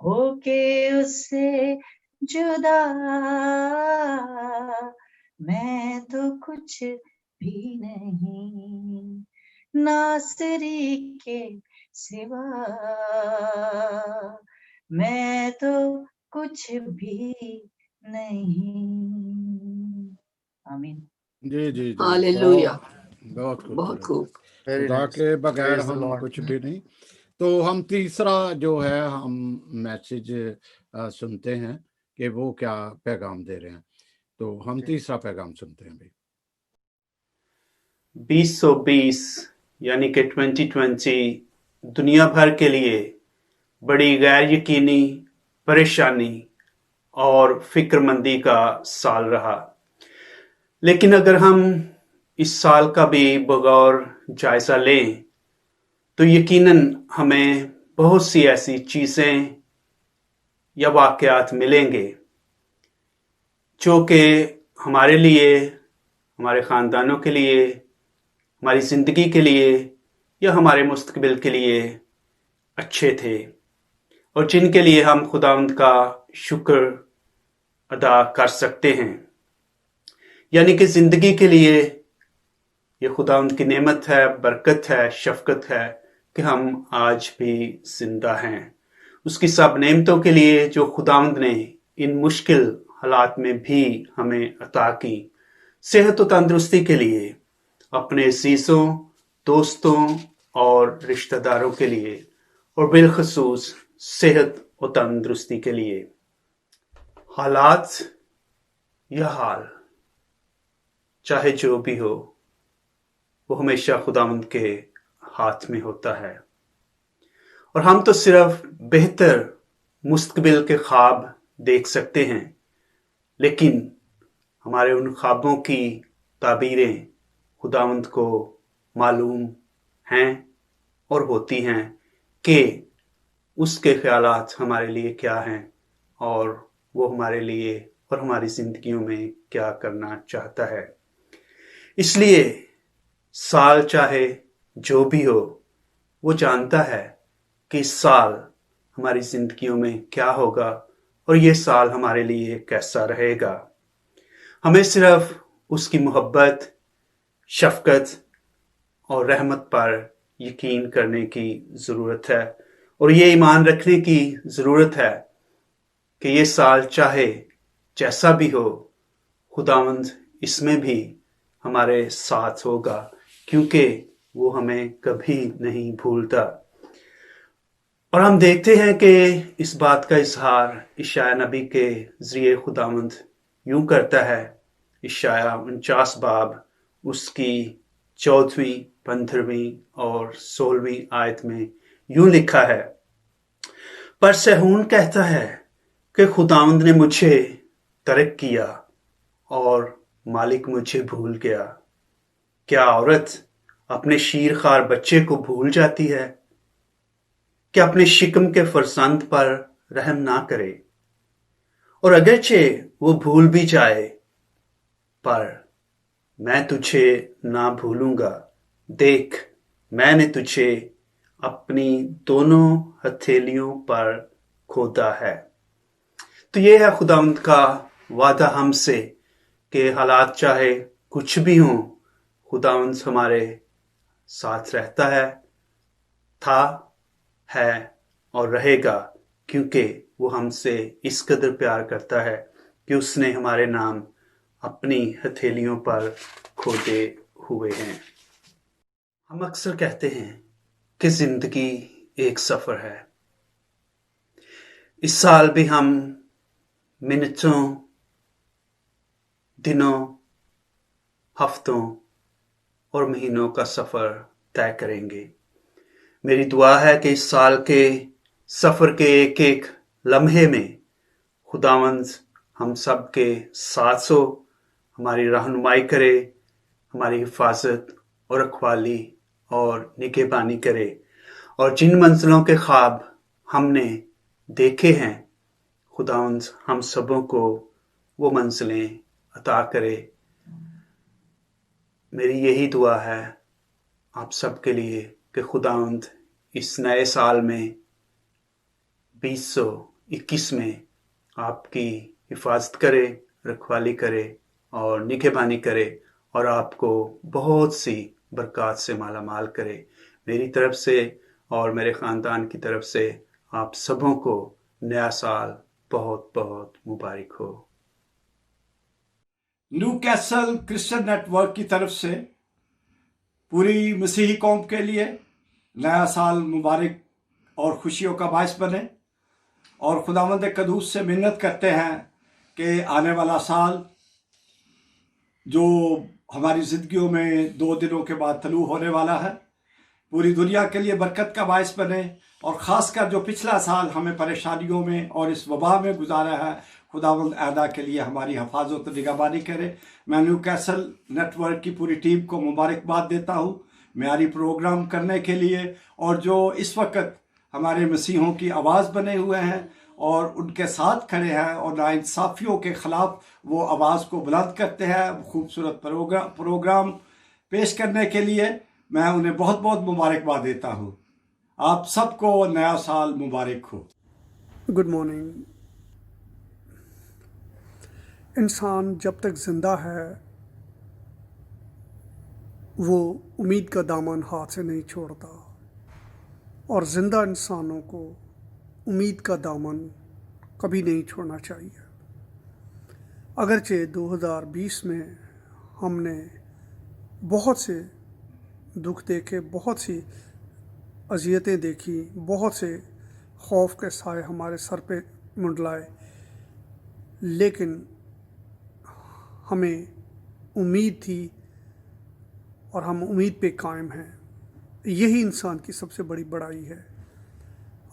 S5: होके उससे जुदा मैं तो कुछ भी नहीं नासरी के सिवा मैं तो कुछ भी नहीं आमीन
S2: जी जी जी
S3: हालेलुया
S2: बहुत
S3: बहुत
S2: खूबसूरत
S3: खूब
S4: वेरी
S2: खुदा
S4: नाइस
S2: के बगैर
S4: प्रेज द
S2: हम
S4: लॉर्ड
S2: कुछ भी नहीं। तो हम तीसरा जो है हम मैसेज सुनते हैं कि वो क्या पैगाम दे रहे हैं। तो हम तीसरा पैगाम सुनते हैं भाई।
S12: 2020 यानी कि 2020 दुनिया भर के लिए बड़ी गैर यकीनी परेशानी और फिक्रमंदी का साल रहा, लेकिन अगर हम इस साल का भी बगौर जायजा लें तो यकीनन हमें बहुत सी ऐसी चीजें या वाकयात मिलेंगे जो कि हमारे लिए, हमारे खानदानों के लिए, हमारी जिंदगी के लिए या हमारे मुस्तकबिल के लिए अच्छे थे और जिनके लिए हम खुदावंद का शुक्र अदा कर सकते हैं। यानी कि जिंदगी के लिए ये खुदावंद की नेमत है, बरकत है, शफकत है कि हम आज भी जिंदा हैं। उसकी सब नेमतों के लिए जो खुदावंद ने इन मुश्किल हालात में भी हमें अता की, सेहत और तंदुरुस्ती के लिए, अपने अजीजों, दोस्तों और रिश्तेदारों के लिए, और बिलखसूस सेहत और तंदुरुस्ती के लिए। हालात या हाल चाहे जो भी हो, वो हमेशा खुदावंद के हाथ में होता है और हम तो सिर्फ बेहतर मुस्तकबिल के ख्वाब देख सकते हैं, लेकिन हमारे उन ख्वाबों की ताबीरें खुदावंद को मालूम हैं और होती हैं कि उसके ख्यालात हमारे लिए क्या हैं और वो हमारे लिए और हमारी जिंदगियों में क्या करना चाहता है। इसलिए साल चाहे जो भी हो, वो जानता है कि इस साल हमारी जिंदगियों में क्या होगा और ये साल हमारे लिए कैसा रहेगा। हमें सिर्फ उसकी मोहब्बत, शफकत और रहमत पर यकीन करने की ज़रूरत है और ये ईमान रखने की ज़रूरत है कि ये साल चाहे जैसा भी हो, खुदावंद इसमें भी हमारे साथ होगा, क्योंकि वो हमें कभी नहीं भूलता। और हम देखते हैं कि इस बात का इजहार इशाया नबी के ज़रिए खुदावंद यूं करता है। इशाया 49 बाब उसकी 14वीं, 15वीं और 16वीं आयत में यूं लिखा है, पर सहून कहता है कि खुदावंद ने मुझे तर्क किया और मालिक मुझे भूल गया। क्या औरत अपने शीरखार बच्चे को भूल जाती है? क्या अपने शिकम के फरजंद पर रहम ना करे? और अगरचे वो भूल भी जाए, पर मैं तुझे ना भूलूंगा। देख, मैंने तुझे अपनी दोनों हथेलियों पर खोदा है। तो ये है खुदावंद का वादा हमसे कि हालात चाहे कुछ भी हों, खुदावंद हमारे साथ रहता है, था, है और रहेगा, क्योंकि वो हमसे इस कदर प्यार करता है कि उसने हमारे नाम अपनी हथेलियों पर खोदे हुए हैं। हम अक्सर कहते हैं कि जिंदगी एक सफर है। इस साल भी हम मिनटों, दिनों, हफ्तों और महीनों का सफर तय करेंगे। मेरी दुआ है कि इस साल के सफर के एक एक लम्हे में खुदावंद हम सब के साथ हो, हमारी रहनुमाई करे, हमारी हिफाजत और रखवाली और निगहबानी करे, और जिन मंजिलों के ख्वाब हमने देखे हैं, खुदावंद हम सबों को वो मंजिलें अता करे। मेरी यही दुआ है आप सबके लिए कि खुदावंद इस नए साल में 2021 में आपकी हिफाजत करे, रखवाली करे और निगहबानी करे, और आपको बहुत सी बरक़ात से माला माल करे। मेरी तरफ से और मेरे ख़ानदान की तरफ से आप सबों को नया साल बहुत बहुत मुबारक हो।
S1: न्यू कैसल क्रिश्चियन नेटवर्क की तरफ से पूरी मसीही कौम के लिए नया साल मुबारक और खुशियों का बायस बने, और खुदावंद कदूस से मिन्नत करते हैं कि आने वाला साल जो हमारी ज़िंदगियों में 2 दिनों के बाद तलू होने वाला है, पूरी दुनिया के लिए बरकत का बायस बने, और ख़ासकर जो पिछला साल हमें परेशानियों में और इस वबा में गुजारा है, खुदावंद आइंदा के लिए हमारी हिफाजत और निगहबानी करे। मैं न्यू कैसल नेटवर्क की पूरी टीम को मुबारकबाद देता हूँ म्यारी प्रोग्राम करने के लिए, और जो इस वक्त हमारे मसीहों की आवाज़ बने हुए हैं और उनके साथ खड़े हैं और नाइंसाफ़ियों के ख़िलाफ़ वो आवाज़ को बुलंद करते हैं, खूबसूरत प्रोग्राम पेश करने के लिए मैं उन्हें बहुत बहुत मुबारकबाद देता हूँ। आप सबको नया साल मुबारक हो।
S13: Good morning. इंसान जब तक ज़िंदा है वो उम्मीद का दामन हाथ से नहीं छोड़ता, और ज़िंदा इंसानों को उम्मीद का दामन कभी नहीं छोड़ना चाहिए। अगरचे 2020 में हमने बहुत से दुख देखे, बहुत सी अज़ियतें देखी, बहुत से खौफ के साए हमारे सर पे मंडलाए, लेकिन हमें उम्मीद थी और हम उम्मीद पे कायम हैं। यही इंसान की सबसे बड़ी बड़ाई है।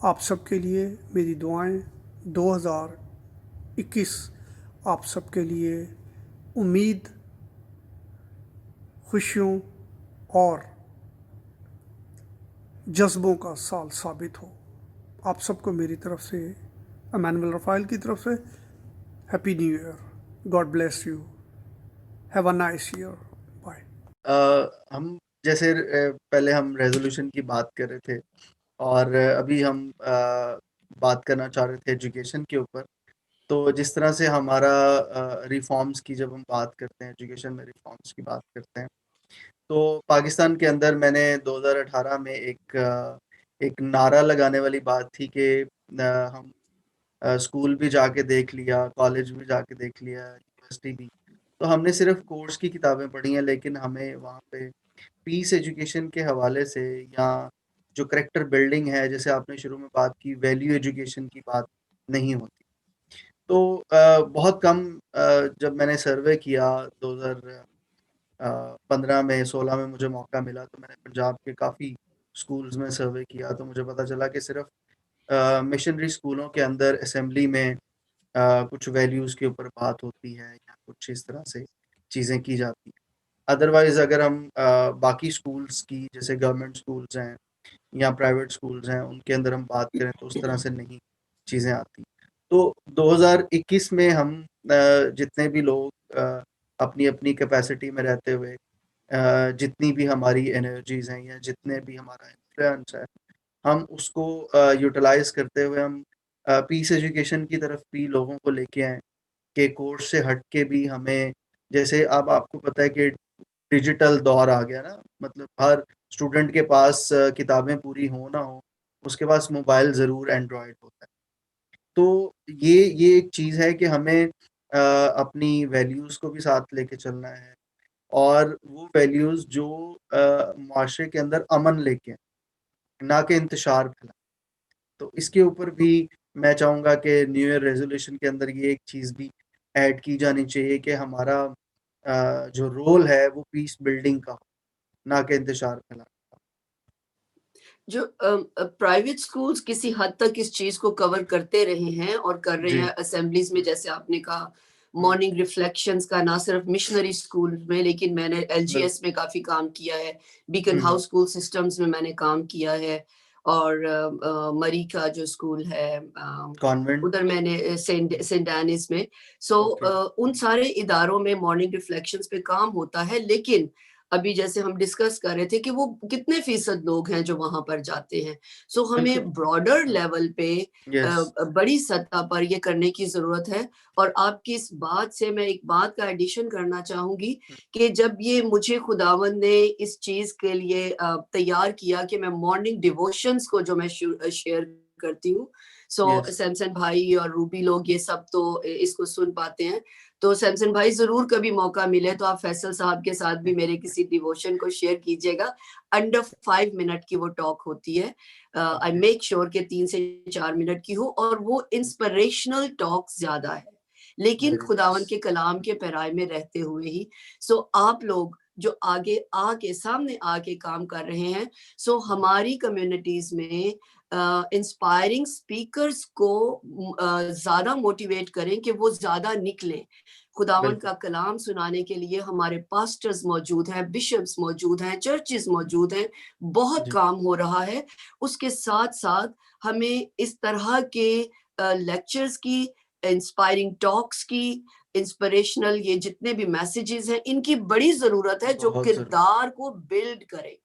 S13: आप सबके लिए मेरी दुआएं। 2021 आप सबके लिए उम्मीद, खुशियों और जज्बों का साल साबित हो। आप सबको मेरी तरफ से, इमैनुअल रफ़ाइल की तरफ से, happy new year. God bless you. Have a nice year. Bye.
S4: हम जैसे पहले हम रेजोल्यूशन की बात कर रहे थे, और अभी हम बात करना चाह रहे थे एजुकेशन के ऊपर। तो जिस तरह से हमारा रिफॉर्म्स की जब हम बात करते हैं, एजुकेशन में रिफॉर्म्स की बात करते हैं, तो पाकिस्तान के अंदर मैंने 2018 में एक नारा लगाने वाली बात थी कि हम स्कूल भी जाके देख लिया, कॉलेज भी जाके देख लिया, यूनिवर्सिटी भी। तो हमने सिर्फ कोर्स की किताबें पढ़ी हैं, लेकिन हमें वहाँ पे पीस एजुकेशन के हवाले से, या जो करैक्टर बिल्डिंग है, जैसे आपने शुरू में बात की, वैल्यू एजुकेशन की बात नहीं होती। तो बहुत कम, जब मैंने सर्वे किया 2015 में, 16 में मुझे मौका मिला, तो मैंने पंजाब के काफ़ी स्कूल्स में सर्वे किया, तो मुझे पता चला कि सिर्फ मिशनरी स्कूलों के अंदर असेंबली में कुछ वैल्यूज़ के ऊपर बात होती है या कुछ इस तरह से चीज़ें की जाती हैं। अदरवाइज़ अगर हम बाकी स्कूल्स की, जैसे गवर्नमेंट स्कूल्स हैं या प्राइवेट स्कूल्स हैं, उनके अंदर हम बात करें तो उस तरह से नहीं चीज़ें आती। तो 2021 में हम जितने भी लोग अपनी कैपेसिटी में रहते हुए जितनी भी हमारी एनर्जीज़ हैं या जितने भी हमारा इन्फ्लुएंस है, हम उसको यूटिलाइज़ करते हुए हम पीस एजुकेशन की तरफ भी लोगों को लेके आएँ कि कोर्स से हट के भी हमें, जैसे अब आपको पता है कि डिजिटल दौर आ गया ना, मतलब हर स्टूडेंट के पास किताबें पूरी हो ना हो, उसके पास मोबाइल ज़रूर एंड्रॉयड होता है। तो ये एक चीज़ है कि हमें अपनी वैल्यूज़ को भी साथ लेके चलना है, और वो वैल्यूज़ जो मुआशरे के अंदर अमन लेके आएँ, ना कि इंतशार फैलाएँ। तो इसके ऊपर भी मैं चाहूँगा कि न्यू ईयर रेज़ोल्यूशन के अंदर ये एक चीज़ भी ऐड की जानी चाहिए कि हमारा जो रोल है वो पीस बिल्डिंग का हो, ना कि इंतशार फैलाना।
S3: जो प्राइवेट स्कूल्स किसी हद तक इस चीज को कवर करते रहे हैं और कर रहे
S4: जी।
S3: हैं असेंबलीज में, जैसे आपने कहा
S4: हुँ।
S3: मॉर्निंग रिफ्लेक्शंस का, ना सिर्फ मिशनरी स्कूल में, लेकिन मैंने
S4: बिल्कुल।
S3: एलजीएस में काफी काम किया है, बीकन
S4: हुँ, हुँ।
S3: हाउस स्कूल सिस्टम्स में मैंने काम किया है, और मरी का जो स्कूल है
S4: कॉन्वेंट।
S3: उधर मैंने सेंट एनिस में। So
S4: okay.
S3: उन सारे इदारों में मॉर्निंग रिफ्लेक्शंस पे काम होता है, लेकिन अभी जैसे हम डिस्कस कर रहे थे कि वो कितने फीसद लोग हैं जो वहां पर जाते हैं। सो
S4: बिल्कुल।
S3: हमें ब्रॉडर लेवल पे
S4: यस।
S3: बड़ी सतह पर ये करने की जरूरत है। और आपकी इस बात से मैं एक बात का एडिशन करना चाहूंगी कि जब ये मुझे खुदावन ने इस चीज के लिए तैयार किया कि मैं मॉर्निंग डिवोशंस को जो मैं शेयर करती हूँ, सो
S4: यस।
S3: सैमसन भाई और रूबी लोग ये सब तो इसको सुन पाते हैं, तो सैमसन भाई जरूर कभी मौका मिले तो आप फैसल साहब के साथ भी मेरे किसी डिवोशन को शेयर कीजिएगा। अंडर 5 मिनट की वो टॉक होती है, आई मेक श्योर के 3 से 4 मिनट की हो, और वो इंस्पिरेशनल टॉक ज्यादा है, लेकिन
S4: वेरी
S3: खुदावन
S4: नाइस।
S3: के कलाम के पैराए में रहते हुए ही। सो आप लोग जो आगे आके सामने आके काम कर रहे हैं, सो हमारी कम्युनिटीज में इंस्पायरिंग स्पीकर्स को ज्यादा मोटिवेट करें कि वो ज्यादा निकलें। खुदावन
S4: बिल्कुल।
S3: का कलाम सुनाने के लिए हमारे पास्टर्स मौजूद हैं, बिशप्स मौजूद हैं, चर्चेस मौजूद हैं, बहुत
S4: जी।
S3: काम हो रहा है। उसके साथ साथ हमें इस तरह के लेक्चर्स की, इंस्पायरिंग टॉक्स की, इंस्पिरेशनल ये जितने भी मैसेजेस हैं, इनकी बड़ी जरूरत है जो
S4: बहुत ज़रूरी।
S3: किरदार को बिल्ड करे।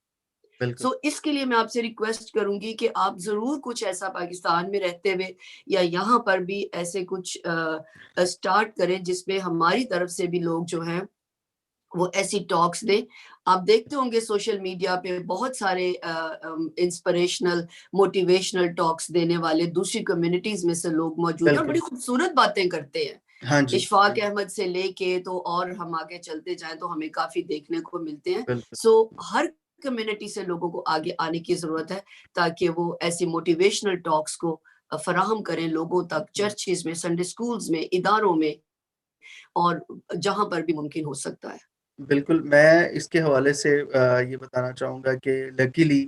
S4: बिल्कुल।
S3: सो इसके लिए मैं आपसे रिक्वेस्ट करूंगी कि आप जरूर कुछ ऐसा पाकिस्तान में रहते हुए या यहाँ पर भी ऐसे कुछ स्टार्ट करें जिसमें हमारी तरफ से भी लोग जो हैं वो ऐसी टॉक्स दें। आप देखते होंगे सोशल मीडिया पे बहुत सारे इंस्पिरेशनल मोटिवेशनल टॉक्स देने वाले दूसरी कम्युनिटीज में से लोग मौजूद हैं और बड़ी
S4: बिल्कुल।
S3: खूबसूरत बातें करते हैं।
S4: हाँ जी।
S3: इशफाक अहमद से लेके तो और हम आगे चलते जाएं तो हमें काफी देखने को मिलते हैं।
S4: बिल्कुल।
S3: सो हर कम्युनिटी से लोगों को आगे आने की जरूरत है ताकि वो ऐसी मोटिवेशनल टॉक्स को फराहम करें लोगों तक, चर्चेज में, संडे स्कूल्स में, इदारों में, और जहां पर भी मुमकिन हो सकता है।
S4: बिल्कुल, मैं इसके हवाले से ये बताना चाहूँगा कि लकीली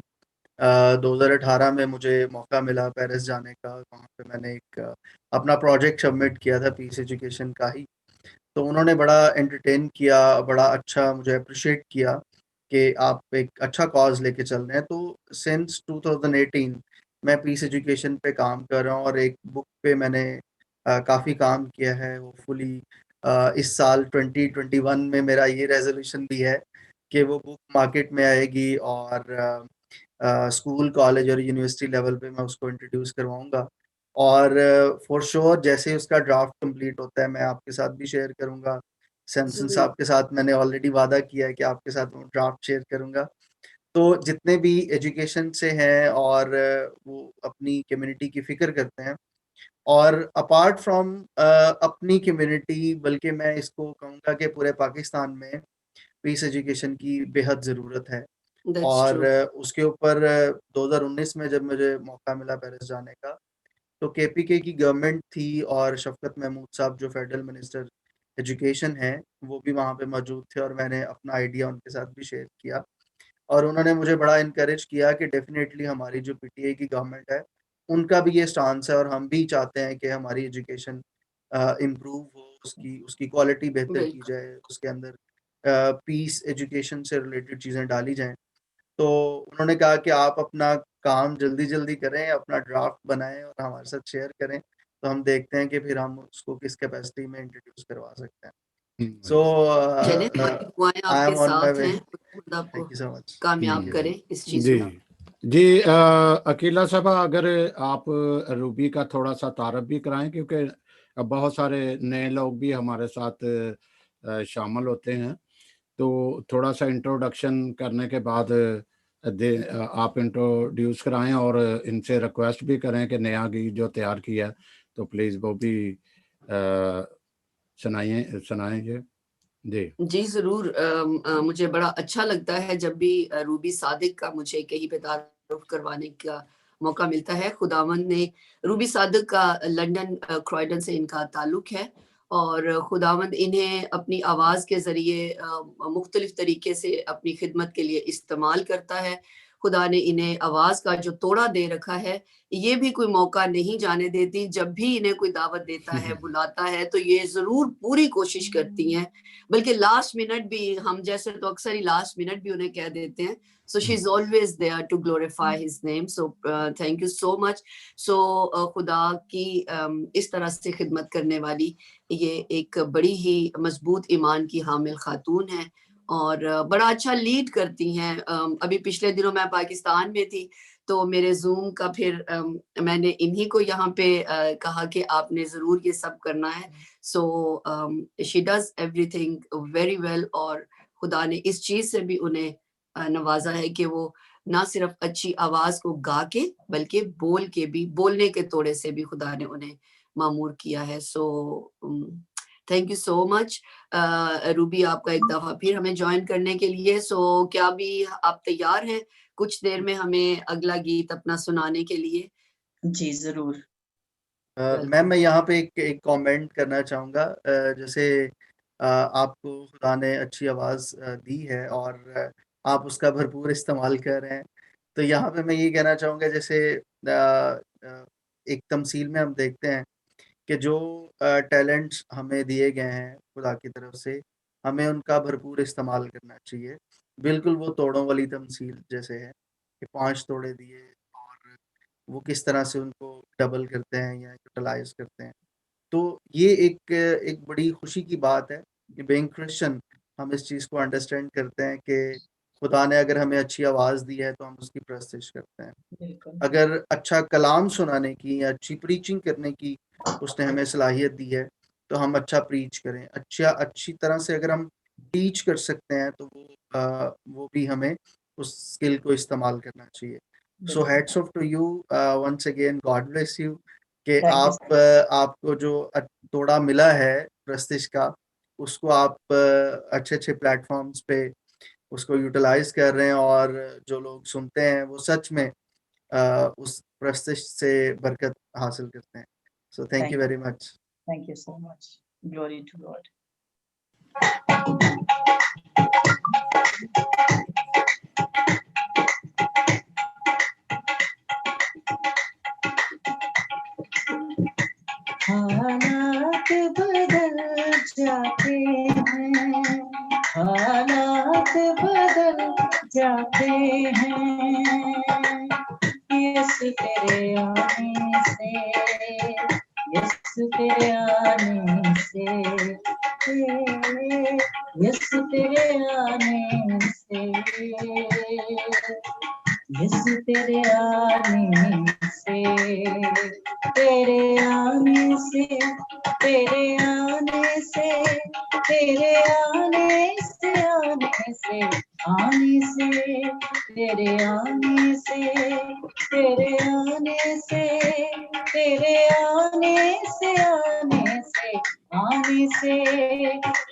S4: 2018 में मुझे मौका मिला पेरिस जाने का। वहाँ पे मैंने एक अपना प्रोजेक्ट सबमिट किया था पीस एजुकेशन का ही। तो उन्होंने बड़ा एंटरटेन किया, बड़ा अच्छा मुझे एप्रिशिएट किया कि आप एक अच्छा कॉज़ लेके चल रहे हैं। तो सिंस 2018 मैं पीस एजुकेशन पे काम कर रहा हूँ, और एक बुक पे मैंने काफ़ी काम किया है। होपफुली इस साल 2021 में मेरा ये रेज़ोल्यूशन भी है कि वो बुक मार्केट में आएगी, और स्कूल, कॉलेज और यूनिवर्सिटी लेवल पे मैं उसको इंट्रोड्यूस करवाऊँगा। और फॉर श्योर जैसे ही उसका ड्राफ्ट कंप्लीट होता है मैं आपके साथ भी शेयर करूँगा। सैमसन
S3: जरूर।
S4: साहब के साथ मैंने ऑलरेडी वादा किया है कि आपके साथ वो ड्राफ्ट शेयर करूँगा। तो जितने भी एजुकेशन से हैं और वो अपनी कम्युनिटी की फ़िक्र करते हैं, और अपार्ट फ्रॉम अपनी कम्युनिटी, बल्कि मैं इसको कहूँगा कि पूरे पाकिस्तान में पीस एजुकेशन की बेहद ज़रूरत है।
S3: दैट्स
S4: और
S3: ट्रू।
S4: उसके ऊपर 2019 में जब मुझे मौका मिला पेरिस जाने का, तो केपीके की गवर्नमेंट थी, और शफ़कत महमूद साहब जो फेडरल मिनिस्टर एजुकेशन हैं, वो भी वहाँ पे मौजूद थे, और मैंने अपना आइडिया उनके साथ भी शेयर किया। और उन्होंने मुझे बड़ा एनकरेज किया कि डेफ़िनेटली हमारी जो पीटीआई की गवर्नमेंट है, उनका भी ये स्टांस है और हम भी चाहते हैं कि हमारी एजुकेशन इम्प्रूव हो, उसकी क्वालिटी बेहतर की जाए, उसके अंदर पीस एजुकेशन से रिलेटेड चीज़ें डाली जाएं। तो उन्होंने कहा कि आप अपना काम जल्दी करें, अपना ड्राफ्ट बनाएं और हमारे साथ शेयर करें, तो हम देखते हैं कि फिर हम उसको किस कैपेसिटी में इंट्रोड्यूस करवा सकते हैं। सो
S3: चले हमारी दुआएं
S4: आई
S3: आपके
S4: एम ऑन माय
S3: साथ
S4: वे।
S3: हैं, खुदा आपको
S4: थैंक यू सो मच।
S3: कामयाब करे इस चीज
S2: जी
S3: में।
S2: जी अकीला साहब, अगर आप रूबी का थोड़ा सा तारफ भी कराएं, क्योंकि अब बहुत सारे नए लोग भी हमारे साथ शामिल होते हैं, तो थोड़ा सा इंट्रोडक्शन करने के बाद आप इंट्रोड्यूस कराएं और इनसे रिक्वेस्ट भी करें कि नया गीत जो तैयार किया है तो प्लीज़ वो भी सुनाएंगे।
S3: जी जरूर। मुझे बड़ा अच्छा लगता है जब भी रूबी सादिक का मुझे कहीं पे तारुफ करवाने का मौका मिलता है। खुदावंद ने रूबी सादिक का लंदन क्रॉयडन से इनका ताल्लुक है और खुदावंद इन्हें अपनी आवाज़ के ज़रिए मुख्तलिफ तरीके से अपनी खिदमत के लिए इस्तेमाल करता है। खुदा ने इन्हें आवाज़ का जो तोड़ा दे रखा है, ये भी कोई मौका नहीं जाने देती। जब भी इन्हें कोई दावत देता है, बुलाता है, तो ये ज़रूर पूरी कोशिश करती हैं, बल्कि लास्ट मिनट भी, हम जैसे तो अक्सर ही लास्ट मिनट भी उन्हें कह देते हैं। So she is always there to glorify his name. So thank you so much. So खुदा की इस तरह से खिदमत करने वाली ये एक बड़ी ही मजबूत ईमान की हामिल खातून है और बड़ा अच्छा लीड करती हैं। अभी पिछले दिनों मैं पाकिस्तान में थी, तो मेरे जूम का फिर मैंने इन्हीं को यहाँ पे कहा कि आपने जरूर ये सब करना है। So she does everything very well और खुदा ने इस चीज से भी उन्हें नवाजा है कि वो ना सिर्फ अच्छी आवाज को गा के बल्कि बोल के भी, बोलने के तोड़े से भी खुदा ने उन्हें मामूर किया है। सो thank you so much Ruby, आपका एक दफा फिर हमें ज्वाइन करने के लिए। सो क्या भी आप तैयार हैं कुछ देर में हमें अगला गीत अपना सुनाने के लिए?
S5: जी जरूर।
S4: मैम मैं यहाँ पे एक कमेंट करना चाहूँगा। जैसे आपको खुदा ने अच्छी आवाज़ दी है और आप उसका भरपूर इस्तेमाल कर रहे हैं, तो यहाँ पे मैं ये कहना चाहूँगा, जैसे एक तमसील में हम देखते हैं कि जो टैलेंट्स हमें दिए गए हैं खुदा की तरफ से, हमें उनका भरपूर इस्तेमाल करना चाहिए। बिल्कुल वो तोड़ों वाली तमसील जैसे है कि 5 तोड़े दिए और वो किस तरह से उनको डबल करते हैं या यूटिलाइज़ करते हैं। तो ये एक बड़ी खुशी की बात है कि बीइंग क्रिश्चियन हम इस चीज़ को अंडरस्टैंड करते हैं कि खुदा ने अगर हमें अच्छी आवाज़ दी है तो हम उसकी परस्तिश करते हैं।
S5: बिल्कुल।
S4: अगर अच्छा कलाम सुनाने की या अच्छी प्रीचिंग करने की उसने हमें सलाहियत दी है, तो हम अच्छा प्रीच करें। अच्छी तरह से अगर हम टीच कर सकते हैं तो वो भी हमें उस स्किल को इस्तेमाल करना चाहिए। So hats off to you once again, God bless you कि आपको जो तोड़ा मिला है प्रस्तिश का, उसको आप अच्छे प्लेटफॉर्म्स पे उसको यूटिलाइज कर रहे हैं और जो लोग सुनते हैं वो सच में उस प्रस्तिश से बरकत हासिल करते हैं। सो thank you very much.
S5: Thank you so much. Glory to God. हालात बदल जाते हैं, हालात बदल जाते हैं, यीशु तेरे आने से, यीशु तेरे आने से, यीशु तेरे आने से, यीशु तेरे आने से, तेरे आने से, तेरे आने से, तेरे आने से, आने से, आने से, तेरे आने से, तेरे आने से, तेरे आने से, आने से, आने से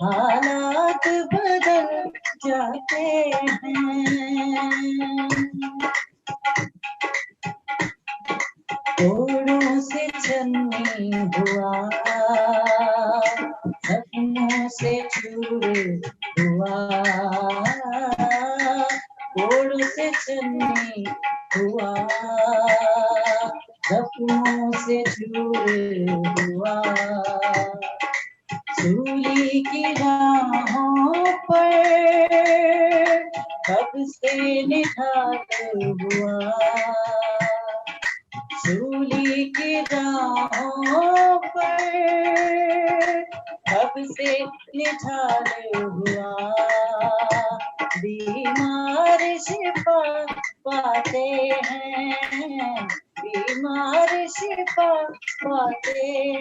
S5: हालात बदल जाते हैं। तोड़ों से छन्नी हुआ, सपनों से चूरे हुआ, तोड़ों से छन्नी हुआ,
S6: सूली की राहों पर कब से निढाल हुआ, सूली की राहों पर कब से निढाल हुआ, बीमार शिफा पाते हैं, बीमार शिफा पाते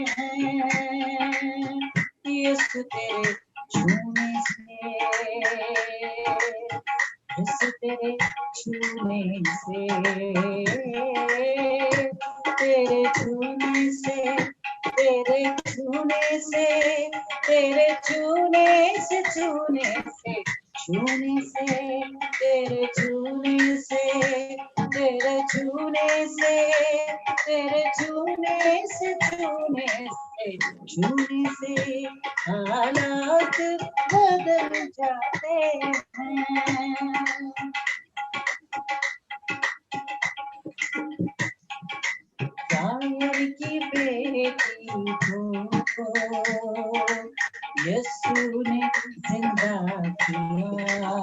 S6: हैं, यीशु तेरे छूने से, यीशु तेरे छूने से, तेरे छूने से, तेरे छूने से, तेरे छूने से, छूने से, छूने से, तेरे छूने से, तेरे छूने से, तेरे छूने से, छूने से, छूने से हालात बदल जाते हैं। यायर की बेटी को यीशु ने जिंदा किया,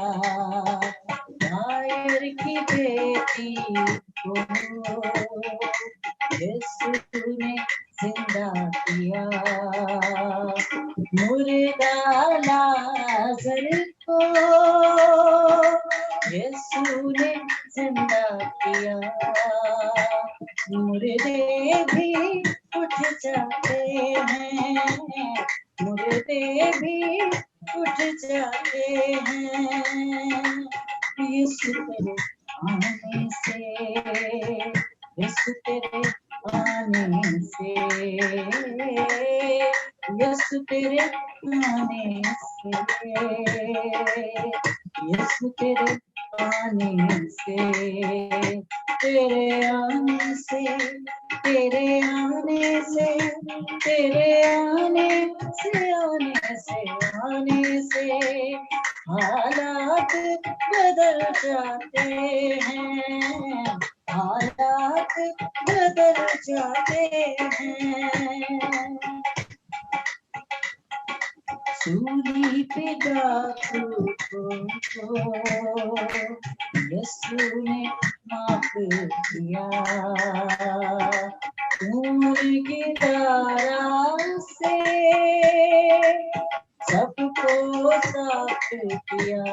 S6: यायर की बेटी को यीशु ने जिंदा किया, मुर्दा लाजर को यीशु ने जिंदा किया, मुर्दे भी उठ जाते हैं, मुर्दे भी उठ जाते हैं, यीशु तेरे आने से, यीशु तेरे आने से, यीशु तेरे आने से, यीशु तेरे आने से, तेरे आने से, तेरे आने से, तेरे आने से, आने से, आने से हालात बदल जाते हैं, हालात बदल जाते हैं। सूली पे डाकू को यीशु ने माफ किया, खून की धारा से सबको साफ किया,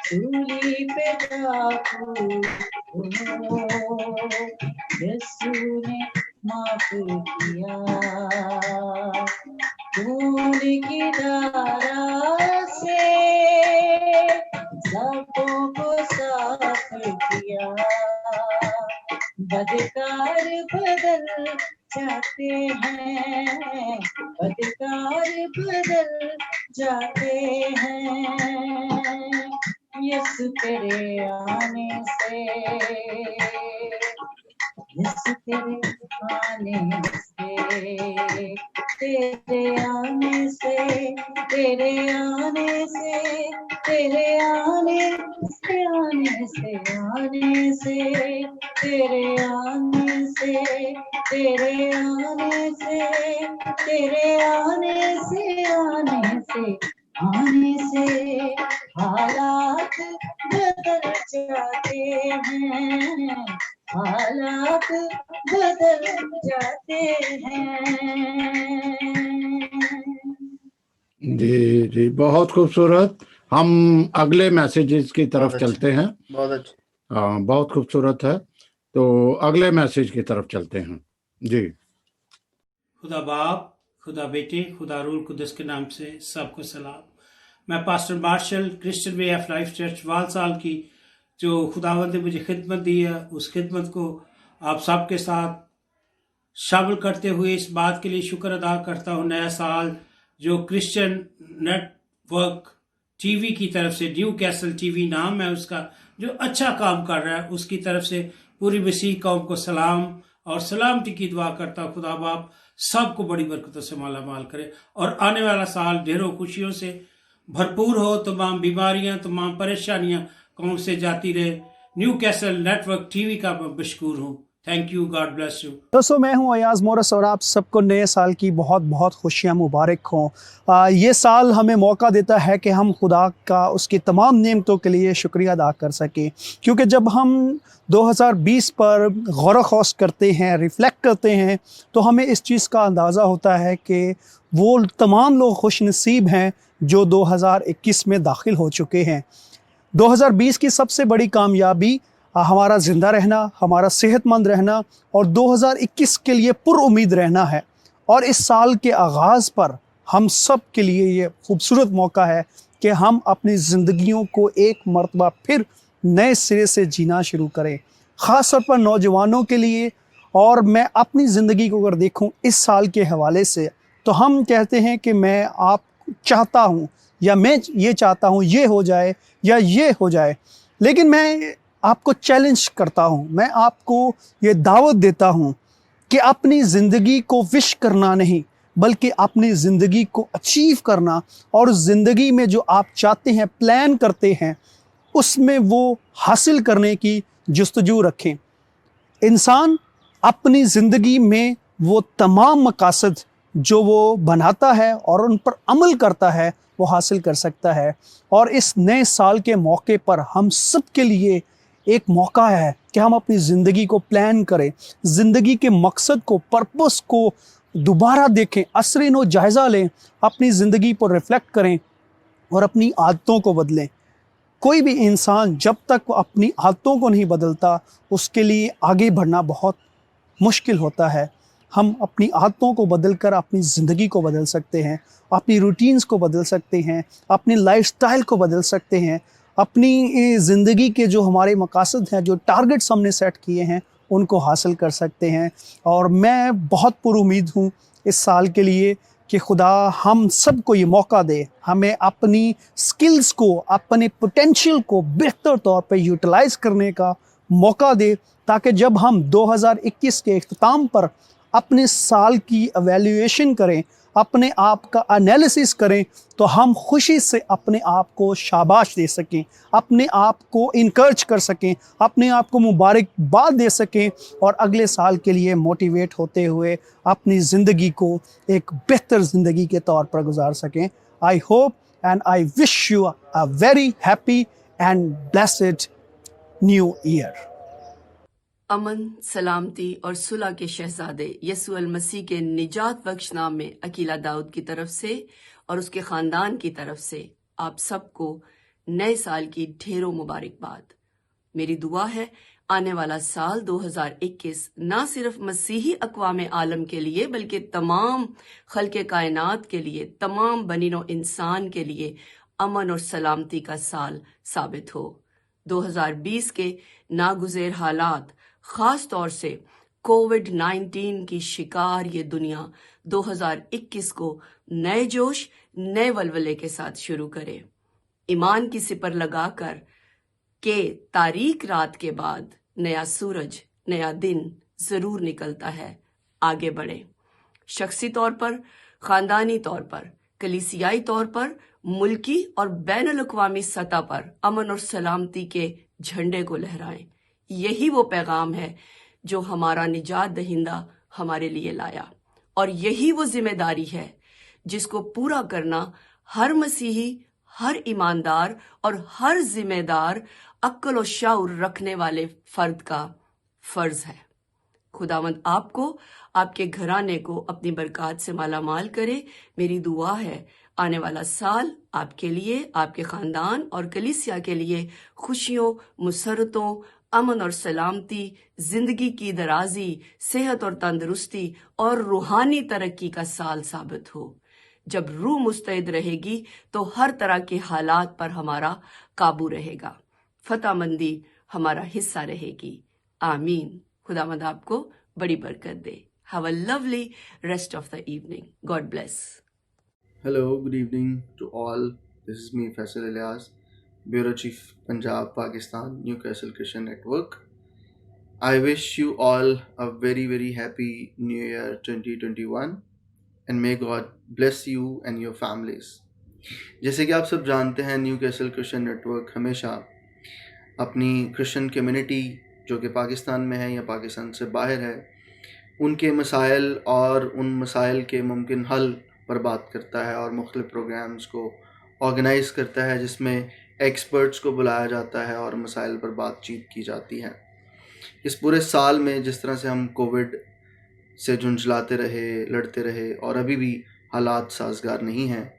S6: सूली पे डाकू यीशु ने माफ किया, खून की धारा से सबों को साफ किया, बदकार बदल जाते हैं, बदकार बदल जाते हैं, यीशु तेरे आने से, यीशु तेरे आने से, तेरे आने से, तेरे आने से, तेरे आने से, आने से, आने से, तेरे आने से, तेरे आने से, तेरे आने से, आने से, आने से हालात बदल जाते हैं, हालात बदल जाते हैं।
S2: जी जी, बहुत खूबसूरत। हम अगले मैसेजेस की तरफ चलते हैं।
S4: बहुत अच्छा,
S2: हाँ, बहुत खूबसूरत है। तो अगले मैसेज की तरफ चलते हैं। जी।
S14: खुदा बाप, खुदा बेटे, खुदा रूल कुदस के नाम से सबको सलाम। मैं pastor Marshall, Christian way of life church Walsall की जो खुदावंद ने मुझे खिदमत दी है, उस खिदमत को आप सबके साथ शामिल करते हुए इस बात के लिए शुक्र अदा करता हूँ, नया साल जो क्रिश्चियन नेटवर्क टीवी की तरफ से, न्यू कैसल टीवी नाम है उसका, जो अच्छा काम कर रहा है, उसकी तरफ से पूरी मसीह कौम को सलाम और सलामती की दुआ करता हूँ। खुदा बाप सबको बड़ी बरकतों से माला माल करे और आने वाला साल ढेरों खुशियों से भरपूर हो। तमाम बीमारियां, तमाम परेशानियां कौम से जाती रहे। न्यू कैसल नेटवर्क टीवी का मैं मशकूर हूँ। Thank you, God bless you.
S13: दोस्तों, मैं हूं अयाज मोरस और आप सबको नए साल की बहुत बहुत खुशियां मुबारक हों। ये साल हमें मौका देता है कि हम खुदा का उसकी तमाम नेमतों के लिए शुक्रिया अदा कर सकें, क्योंकि जब हम 2020 पर गौर ख़ौस करते हैं, रिफ़्लेक्ट करते हैं, तो हमें इस चीज़ का अंदाज़ा होता है कि वो तमाम लोग खुशनसीब हैं जो 2021 में दाखिल हो चुके हैं। 2020 की सबसे बड़ी कामयाबी हमारा ज़िंदा रहना, हमारा सेहतमंद रहना और 2021 के लिए पुरुम्मीद रहना है। और इस साल के आगाज़ पर हम सब के लिए ये खूबसूरत मौका है कि हम अपनी ज़िंदगियों को एक मरतबा फिर नए सिरे से जीना शुरू करें, ख़ास तौर पर नौजवानों के लिए। और मैं अपनी ज़िंदगी को अगर देखूं इस साल के हवाले से, तो हम कहते हैं कि मैं आप चाहता हूं या मैं ये चाहता हूं ये हो जाए या ये हो जाए, लेकिन मैं आपको चैलेंज करता हूं, मैं आपको ये दावत देता हूं कि अपनी ज़िंदगी को विश करना नहीं, बल्कि अपनी ज़िंदगी को अचीव करना और ज़िंदगी में जो आप चाहते हैं, प्लान करते हैं, उसमें वो हासिल करने की जुस्तजू रखें। इंसान अपनी ज़िंदगी में वो तमाम मकासद जो वो बनाता है और उन पर अमल करता है, वो हासिल कर सकता है। और इस नए साल के मौके पर हम सब के लिए एक मौका है कि हम अपनी ज़िंदगी को प्लान करें, ज़िंदगी के मकसद को, पर्पस को दोबारा देखें, असर-ए-नो जायज़ा लें, अपनी ज़िंदगी पर रिफ़्लेक्ट करें और अपनी आदतों को बदलें। कोई भी इंसान जब तक वो अपनी आदतों को नहीं बदलता, उसके लिए आगे बढ़ना बहुत मुश्किल होता है। हम अपनी आदतों को बदलकर अपनी ज़िंदगी को बदल सकते हैं, अपनी रूटीन्स को बदल सकते हैं, अपनी लाइफ़स्टाइल को बदल सकते हैं, अपनी ज़िंदगी के जो हमारे मकासद हैं, जो टारगेट्स हमने सेट किए हैं, उनको हासिल कर सकते हैं। और मैं बहुत पुरुमीद हूँ इस साल के लिए कि खुदा हम सबको ये मौका दे, हमें अपनी स्किल्स को, अपने पोटेंशियल को बेहतर तौर पे यूटिलाइज़ करने का मौका दे, ताकि जब हम 2021 के इख्तिताम पर अपने साल की एवैल्यूएशन करें, अपने आप का एनालिसिस करें, तो हम खुशी से अपने आप को शाबाश दे सकें, अपने आप को इनकरेज कर सकें, अपने आप को मुबारकबाद दे सकें और अगले साल के लिए मोटिवेट होते हुए अपनी ज़िंदगी को एक बेहतर ज़िंदगी के तौर पर गुजार सकें। I hope and I wish you a very happy and blessed new year.
S3: अमन, सलामती और सुलह के शहजादे यसू अल मसीह के निजात बख्श नाम में अकीला दाऊद की तरफ से और उसके ख़ानदान की तरफ से आप सबको नए साल की ढेरों मुबारकबाद। मेरी दुआ है आने वाला साल 2021 ना सिर्फ मसीही अक़वाम आलम के लिए बल्कि तमाम खल्क़े कायनात के लिए, तमाम बनीनो इंसान के लिए अमन और सलामती का साल साबित हो। 2020 के नागुज़ेर हालात, ख़ास तौर से कोविड-19 की शिकार ये दुनिया 2021 को नए जोश, नए वलवले के साथ शुरू करे। ईमान की सिपर लगाकर के तारीक रात के बाद नया सूरज, नया दिन ज़रूर निकलता है। आगे बढ़े, शख्सी तौर पर, ख़ानदानी तौर पर, कलीसियाई तौर पर, मुल्की और बैनुल-अक़वामी सतह पर अमन और सलामती के झंडे को लहराएं। यही वो पैगाम है जो हमारा निजात दहिंदा हमारे लिए लाया, और यही वो जिम्मेदारी है जिसको पूरा करना हर मसीही, हर ईमानदार और हर जिम्मेदार अक्ल और शाऊर रखने वाले फर्द का फर्ज है। खुदावंद आपको, आपके घराने को अपनी बरकत से मालामाल करे। मेरी दुआ है आने वाला साल आपके लिए, आपके ख़ानदान और कलीसिया के लिए खुशियों, मुसरतों, अमन और सलामती, ज़िंदगी की दराजी, सेहत और तंदुरुस्ती और रूहानी तरक्की का साल साबित हो। जब रूह मुस्तैद रहेगी तो हर तरह के हालात पर हमारा काबू रहेगा, फतहमंदी हमारा हिस्सा रहेगी। आमीन। खुदावंद आपको बड़ी बरकत दे। Have a lovely rest of the evening. God bless.
S15: Hello, good evening to all. This is me, Faisal Ilyas, Bureau Chief, Punjab, Pakistan, Newcastle Christian Network. I wish you all a very, very happy New Year 2021 and may God bless you and your families. जैसे कि आप सब जानते हैं, Newcastle Christian network हमेशा अपनी Christian community जो कि पाकिस्तान में है या पाकिस्तान से बाहर है, उनके मसाइल और उन मसाइल के मुमकिन हल पर बात करता है और मुख्तलिफ प्रोग्राम्स को ऑर्गेनाइज करता है जिसमें एक्सपर्ट्स को बुलाया जाता है और मसाइल पर बातचीत की जाती है। इस पूरे साल में जिस तरह से हम कोविड से झुंझलाते रहे, लड़ते रहे और अभी भी हालात साजगार नहीं हैं,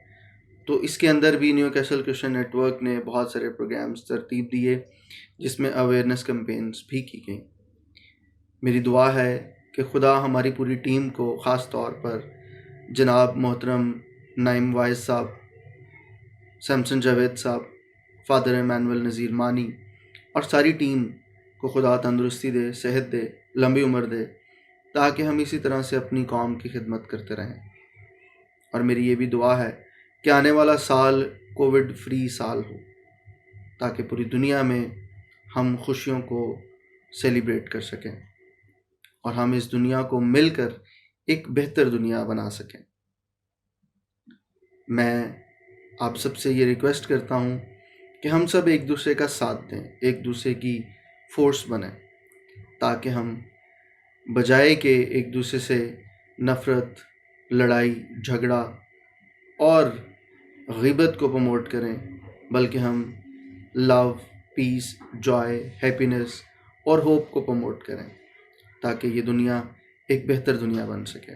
S15: तो इसके अंदर भी न्यू कैसल क्रिश्चियन नेटवर्क ने बहुत सारे प्रोग्राम्स तरतीब दिए जिसमें अवेयरनेस कैंपेन्स भी की गई। मेरी दुआ है कि खुदा हमारी पूरी टीम को, ख़ास तौर पर जनाब मोहतरम नाइम वाइज साहब, सैमसन जावेद साहब, फादर इमानुअल नज़ीर मानी और सारी टीम को खुदा तंदुरुस्ती दे, सेहत दे, लंबी उम्र दे, ताकि हम इसी तरह से अपनी कौम की खिदमत करते रहें। और मेरी ये भी दुआ है कि आने वाला साल कोविड फ्री साल हो, ताकि पूरी दुनिया में हम खुशियों को सेलिब्रेट कर सकें और हम इस दुनिया को मिलकर एक बेहतर दुनिया बना सकें। मैं आप सबसे ये रिक्वेस्ट करता हूँ कि हम सब एक दूसरे का साथ दें, एक दूसरे की फोर्स बने, ताकि हम बजाय के एक दूसरे से नफ़रत, लड़ाई झगड़ा और ग़ीबत को प्रमोट करें, बल्कि हम लव, पीस, जॉय, हैप्पीनेस और होप को प्रमोट करें, ताकि ये दुनिया एक बेहतर दुनिया बन सके।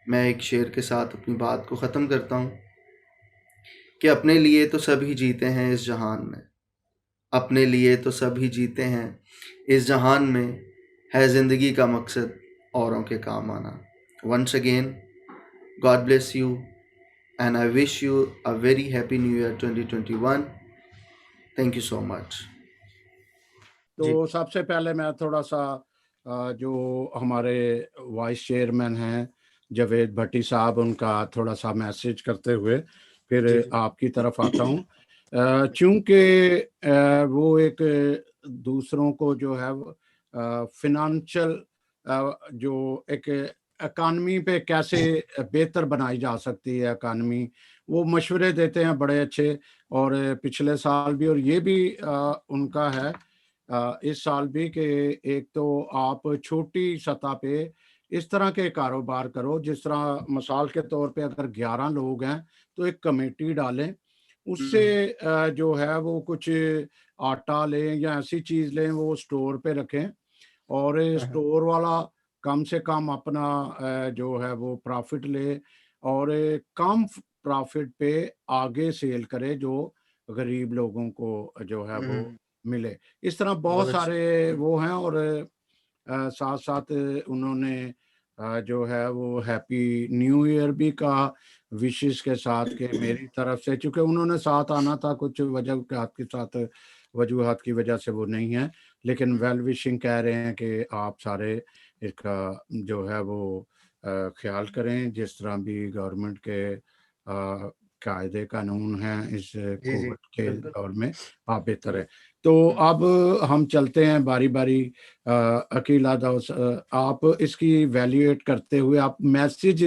S15: मैं एक शेर के साथ अपनी बात को ख़त्म करता हूँ कि अपने लिए तो सभी जीते हैं इस जहान में, अपने लिए तो सभी जीते हैं इस जहान में, है ज़िंदगी का मकसद औरों के काम आना। Once again, God bless you and I wish you a very happy New Year 2021. Thank you so much.
S2: तो सबसे पहले मैं थोड़ा सा जो हमारे वाइस चेयरमैन हैं जावेद भट्टी साहब, उनका थोड़ा सा मैसेज करते हुए फिर आपकी तरफ आता हूँ। चूँकि वो एक दूसरों को जो है फिनंशियल जो एक इकानमी पे कैसे बेहतर बनाई जा सकती है इकानमी, वो मशवरे देते हैं बड़े अच्छे। और पिछले साल भी और ये भी उनका है इस साल भी कि एक तो आप छोटी सतह पे इस तरह के कारोबार करो, जिस तरह मिसाल के तौर पे अगर 11 लोग हैं तो एक कमेटी डालें, उससे जो है वो कुछ आटा लें या ऐसी चीज़ लें, वो स्टोर पे रखें और स्टोर वाला कम से कम अपना जो है वो प्रॉफिट ले और कम प्रॉफिट पे आगे सेल करे जो गरीब लोगों को जो है वो मिले। इस तरह बहुत सारे वो हैं। और साथ साथ उन्होंने जो है वो हैप्पी न्यू ईयर भी कहा विशेष के साथ के मेरी तरफ से, चूँकि उन्होंने साथ आना था, कुछ वजूहात की वजह से वो नहीं है, लेकिन वेल विशिंग कह रहे हैं कि आप सारे इसका जो है वो ख्याल करें, जिस तरह भी गवर्नमेंट के कायदे कानून हैं इस कोविड के दौर में आप बेहतर है। तो अब हम चलते हैं बारी बारी। अकीला दाऊद, आप इसकी वैल्यूएट करते हुए आप मैसेज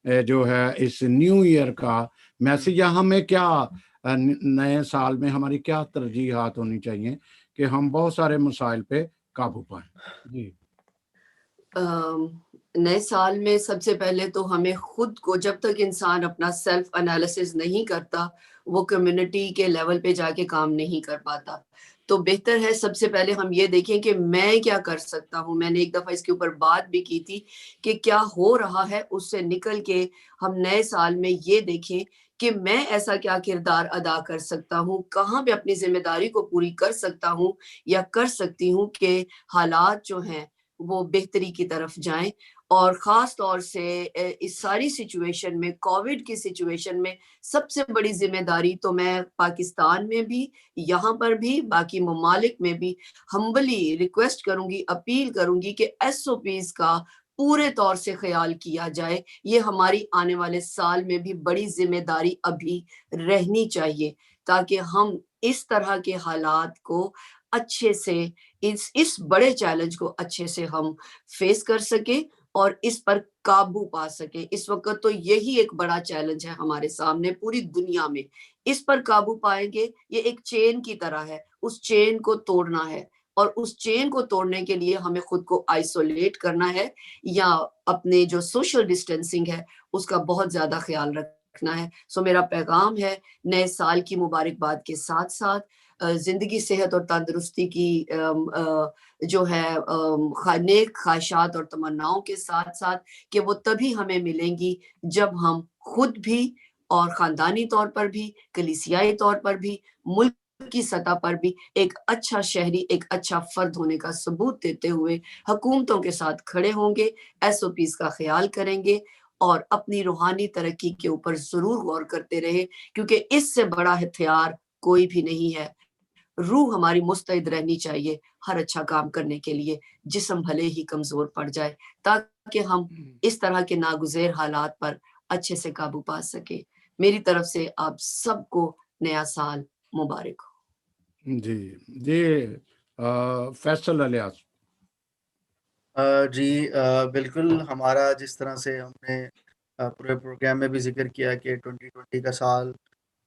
S2: जो है इस न्यू ईयर का मैसेज, या हमें क्या नए साल में हमारी क्या तरजीहात होनी चाहिए कि हम बहुत सारे मसाइल पे काबू पाएं। जी,
S3: नए साल में सबसे पहले तो हमें खुद को, जब तक इंसान अपना सेल्फ एनालिसिस नहीं करता, वो कम्युनिटी के लेवल पे जाके काम नहीं कर पाता। तो बेहतर है सबसे पहले हम ये देखें कि मैं क्या कर सकता हूँ। मैंने एक दफा इसके ऊपर बात भी की थी कि क्या हो रहा है, उससे निकल के हम नए साल में ये देखें कि मैं ऐसा क्या किरदार अदा कर सकता हूँ, कहाँ पे अपनी जिम्मेदारी को पूरी कर सकता हूँ या कर सकती हूँ कि हालात जो हैं वो बेहतरी की तरफ जाएं। और ख़ास तौर से इस सारी सिचुएशन में, कोविड की सिचुएशन में, सबसे बड़ी जिम्मेदारी तो मैं पाकिस्तान में भी, यहाँ पर भी, बाकी ममालिक में भी हम्बली रिक्वेस्ट करूंगी, अपील करूंगी कि SOPs का पूरे तौर से ख्याल किया जाए। ये हमारी आने वाले साल में भी बड़ी जिम्मेदारी अभी रहनी चाहिए, ताकि हम इस तरह के हालात को अच्छे से, इस बड़े चैलेंज को अच्छे से हम फेस कर सके और इस पर काबू पा सके। इस वक्त तो यही एक बड़ा चैलेंज है हमारे सामने पूरी दुनिया में। इस पर काबू पाएंगे, ये एक चेन की तरह है, उस चेन को तोड़ना है। और उस चेन को तोड़ने के लिए हमें खुद को आइसोलेट करना है या अपने जो सोशल डिस्टेंसिंग है उसका बहुत ज्यादा ख्याल रखना है। सो मेरा पैगाम है नए साल की मुबारकबाद के साथ साथ जिंदगी, सेहत और तंदुरुस्ती की जो है नेक ख्वाहिशात और तमन्नाओं के साथ साथ कि वो तभी हमें मिलेंगी जब हम खुद भी और खानदानी तौर पर भी, कलीसियाई तौर पर भी, मुल्क की सतह पर भी एक अच्छा शहरी, एक अच्छा फर्द होने का सबूत देते हुए हुकूमतों के साथ खड़े होंगे, SOPs का ख्याल करेंगे और अपनी रूहानी तरक्की के ऊपर जरूर गौर करते रहे, क्योंकि इससे बड़ा हथियार कोई भी नहीं है। रूह हमारी मुस्तैद रहनी चाहिए हर अच्छा काम करने के लिए, जिस्म भले ही कमजोर पड़ जाए, ताकि हम इस तरह के नागुज़ेर हालात पर अच्छे से काबू पा सके। मेरी तरफ से आप सबको नया साल मुबारक हो।
S2: जी जी फैसल अलियास।
S4: जी बिल्कुल, हमारा जिस तरह से हमने पूरे प्रोग्राम में भी जिक्र किया कि 2020 का साल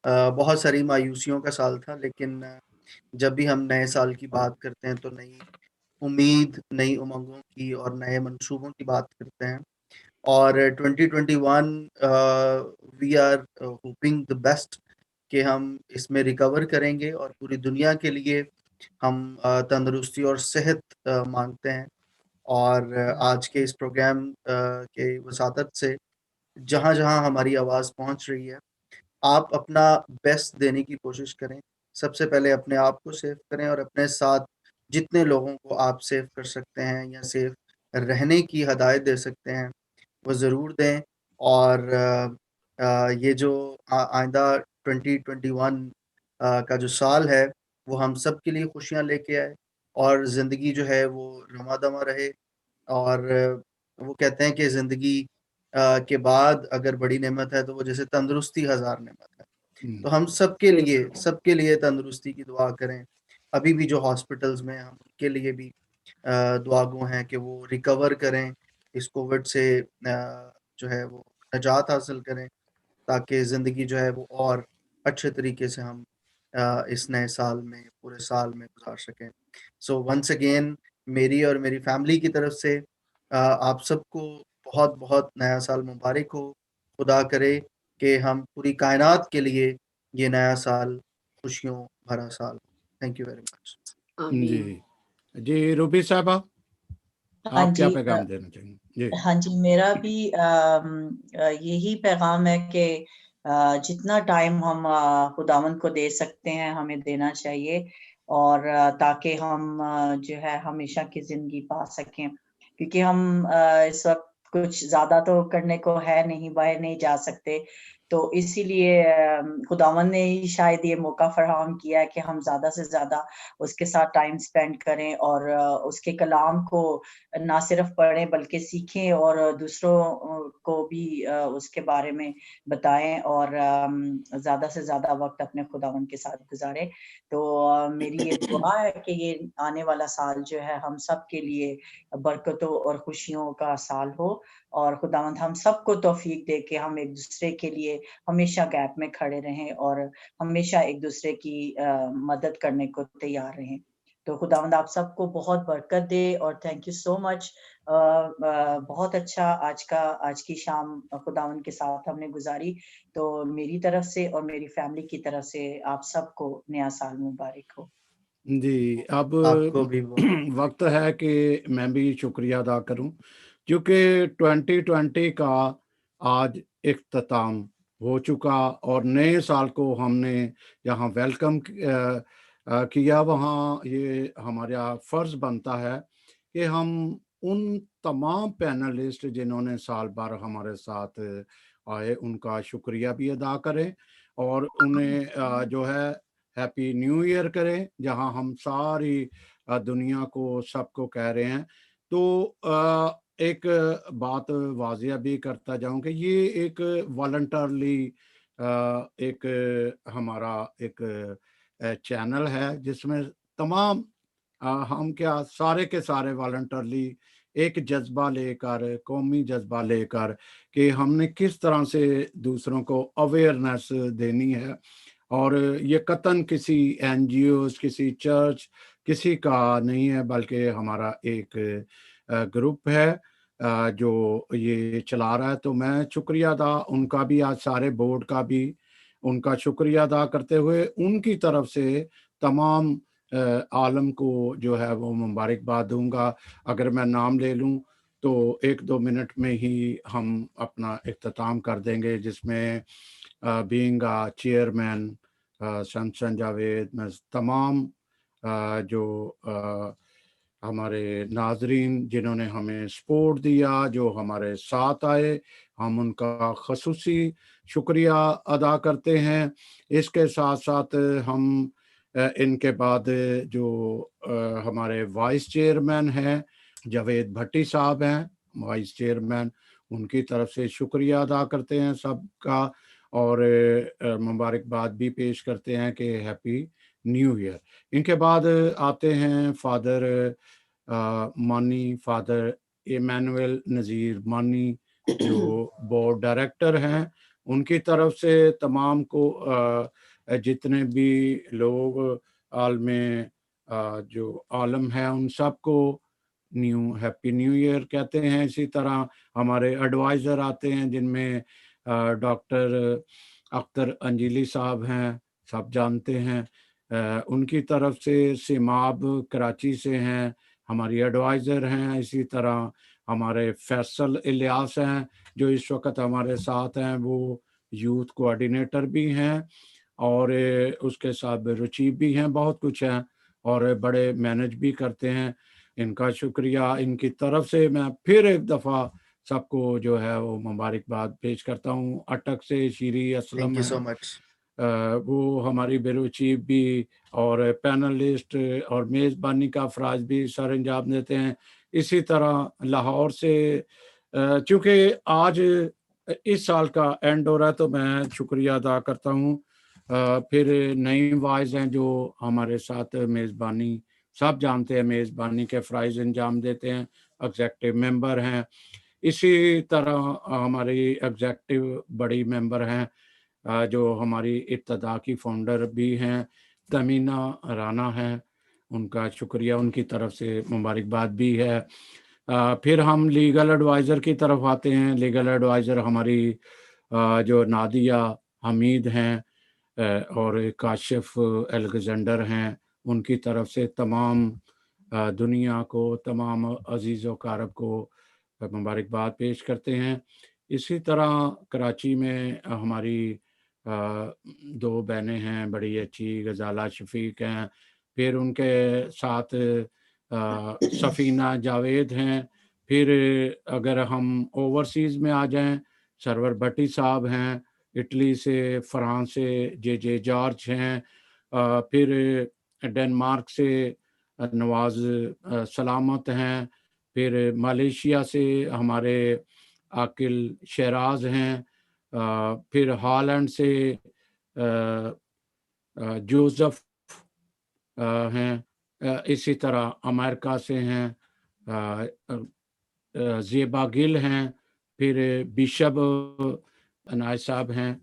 S4: बहुत सारी मायूसियों का साल था, लेकिन जब भी हम नए साल की बात करते हैं तो नई उम्मीद, नई उमंगों की और नए मंसूबों की बात करते हैं। और 2021 we are hoping the best कि हम इसमें रिकवर करेंगे और पूरी दुनिया के लिए हम तंदुरुस्ती और सेहत मांगते हैं। और आज के इस प्रोग्राम के वसातत से जहाँ-जहाँ हमारी आवाज़ पहुँच रही है, आप अपना बेस्ट देने की कोशिश करें। सबसे पहले अपने आप को सेव करें और अपने साथ जितने लोगों को आप सेव कर सकते हैं या सेफ रहने की हदायत दे सकते हैं, वो ज़रूर दें। और ये जो आइंदा 2021 का जो साल है, वो हम सब के लिए खुशियाँ लेके आए और ज़िंदगी जो है वो रमा-दमा रहे। और वो कहते हैं कि ज़िंदगी के बाद अगर बड़ी नेमत है तो वो जैसे तंदुरुस्ती हज़ार नेमत है। तो हम सबके लिए तंदुरुस्ती की दुआ करें। अभी भी जो हॉस्पिटल्स में हैं, हम उनके लिए भी दुआ गो हैं कि वो रिकवर करें, इस कोविड से जो है वो निजात हासिल करें, ताकि ज़िंदगी जो है वो और अच्छे तरीके से हम इस नए साल में, पूरे साल में गुज़ार सकें। सो वंस अगेन मेरी और मेरी फैमिली की तरफ से आप सबको बहुत-बहुत नया साल मुबारक हो। खुदा करे कि हम पूरी कायनात के लिए ये नया साल खुशियों भरा साल हो। Thank you very much.
S2: जी जी रूबी साहबा,
S5: हाँ
S2: आप क्या
S5: जी
S2: पैगाम देना चाहेंगे? जी
S5: हाँ जी, मेरा भी यही पैगाम है कि जितना टाइम हम खुदावंद को दे सकते हैं हमें देना चाहिए, और ताकि हम जो है हमेशा की जिंदगी पा सकें, क्योंकि हम इस वक्त कुछ ज्यादा तो करने को है नहीं, बाहर नहीं जा सकते, तो इसीलिए खुदावंद ने ही शायद ये मौका फराहम किया है कि हम ज्यादा से ज्यादा उसके साथ टाइम स्पेंड करें और उसके कलाम को ना सिर्फ पढ़ें बल्कि सीखें और दूसरों को भी उसके बारे में बताएं और ज़्यादा से ज़्यादा वक्त अपने खुदावंद के साथ गुजारें। तो मेरी ये दुआ है कि ये आने वाला साल जो है हम सब के लिए बरकतों और खुशियों का साल हो, और खुदावंद हम सबको तौफीक दे के हम एक दूसरे के लिए हमेशा गैप में खड़े रहें और हमेशा एक दूसरे की मदद करने को तैयार रहें। तो खुदावंद आप सबको बहुत बरकत दे और थैंक यू सो मच। बहुत अच्छा आज की शाम खुदावंद के साथ हमने गुजारी। तो मेरी तरफ से और मेरी फैमिली की तरफ से आप सबको नया साल मुबारक हो।
S2: जी, अब
S4: आपको भी
S2: वक्त है कि मैं भी शुक्रिया अदा करूं, क्योंकि 2020 का आज इख्तिताम हो चुका और नए साल को हमने जहां वेलकम किया, वहाँ ये हमारा फ़र्ज़ बनता है कि हम उन तमाम पैनलिस्ट जिन्होंने साल भर हमारे साथ आए उनका शुक्रिया भी अदा करें और उन्हें जो है हैप्पी न्यू ईयर करें, जहां हम सारी दुनिया को सबको कह रहे हैं। तो एक बात वाज़िया भी करता जाऊं कि ये एक वॉलंटरली एक हमारा एक चैनल है जिसमें तमाम हम क्या सारे के सारे वॉलंटरली एक जज्बा लेकर, कौमी जज्बा लेकर कि हमने किस तरह से दूसरों को अवेयरनेस देनी है। और ये कतन किसी NGOs, किसी चर्च, किसी का नहीं है, बल्कि हमारा एक ग्रुप है जो ये चला रहा है। तो मैं शुक्रिया अदा उनका भी, आज सारे बोर्ड का भी उनका शुक्रिया अदा करते हुए उनकी तरफ से तमाम आलम को जो है वो मुबारकबाद दूंगा। अगर मैं नाम ले लूं तो 1-2 मिनट में ही हम अपना इख्तिताम कर देंगे, जिसमें बीइंग चेयरमैन शमसन जावेद, मैं तमाम जो हमारे नाजरीन जिन्होंने हमें सपोर्ट दिया, जो हमारे साथ आए, हम उनका खसूसी शुक्रिया अदा करते हैं। इसके साथ साथ हम इनके बाद जो हमारे वाइस चेयरमैन हैं जावेद भट्टी साहब हैं, वाइस चेयरमैन, उनकी तरफ से शुक्रिया अदा करते हैं सबका, और मुबारकबाद भी पेश करते हैं कि हैप्पी न्यू ईयर। इनके बाद आते हैं फादर मानी, फादर इमैनुअल नज़ीर मानी, जो बोर्ड डायरेक्टर हैं। उनकी तरफ से तमाम को जितने भी लोग आलम जो आलम है उन सबको हैप्पी न्यू ईयर कहते हैं। इसी तरह हमारे एडवाइज़र आते हैं, जिनमें डॉक्टर अख्तर अंजली साहब हैं, सब जानते हैं। उनकी तरफ से सिमाब कराची से हैं, हमारी एडवाइज़र हैं। इसी तरह हमारे फैसल इलियास हैं, जो इस वक्त हमारे साथ हैं, वो यूथ कोऑर्डिनेटर भी हैं, और उसके साथ रुचि भी हैं, बहुत कुछ हैं, और बड़े मैनेज भी करते हैं। इनका शुक्रिया, इनकी तरफ से मैं फिर एक दफ़ा सबको जो है वो मुबारकबाद पेश करता हूँ। अटक से शीरी असलम
S4: थैंक यू सो
S2: है,
S4: मच।
S2: वो हमारी ब्यूरो चीफ भी और पैनलिस्ट और मेज़बानी का अफराज भी सर अंजाम देते हैं। इसी तरह लाहौर से चूँकि आज इस साल का एंड हो रहा है, तो मैं शुक्रिया अदा करता हूँ। फिर नई वाइज हैं जो हमारे साथ मेज़बानी, सब जानते हैं मेज़बानी के फ़राइज़ अंजाम देते हैं, एग्जेक्टिव मेंबर हैं। इसी तरह हमारी एग्जेक्टिव बड़ी मेंबर हैं जो हमारी इब्तदा की फाउंडर भी हैं, तमीना राना हैं, उनका शुक्रिया, उनकी तरफ से मुबारकबाद भी है। फिर हम लीगल एडवाइज़र की तरफ आते हैं। लीगल एडवाइज़र हमारी जो नादिया हमीद हैं और काशिफ अलेक्जेंडर हैं, उनकी तरफ से तमाम दुनिया को, तमाम अजीज़ व कारब को मुबारकबाद पेश करते हैं। इसी तरह कराची में हमारी 2 बहनें हैं बड़ी अच्छी, गजाला शफीक हैं, फिर उनके साथ सफ़ीना जावेद हैं। फिर अगर हम ओवरसीज़ में आ जाएं, सरवर भट्टी साहब हैं इटली से, फ्रांस से जे जॉर्ज हैं, फिर डेनमार्क से नवाज़ सलामत हैं, फिर मलेशिया से हमारे आकिल शहराज हैं, फिर हॉलैंड से जोसेफ हैं, इसी तरह अमेरिका से हैं ज़ेबा गिल हैं, फिर बिशप अनायत साहब हैं,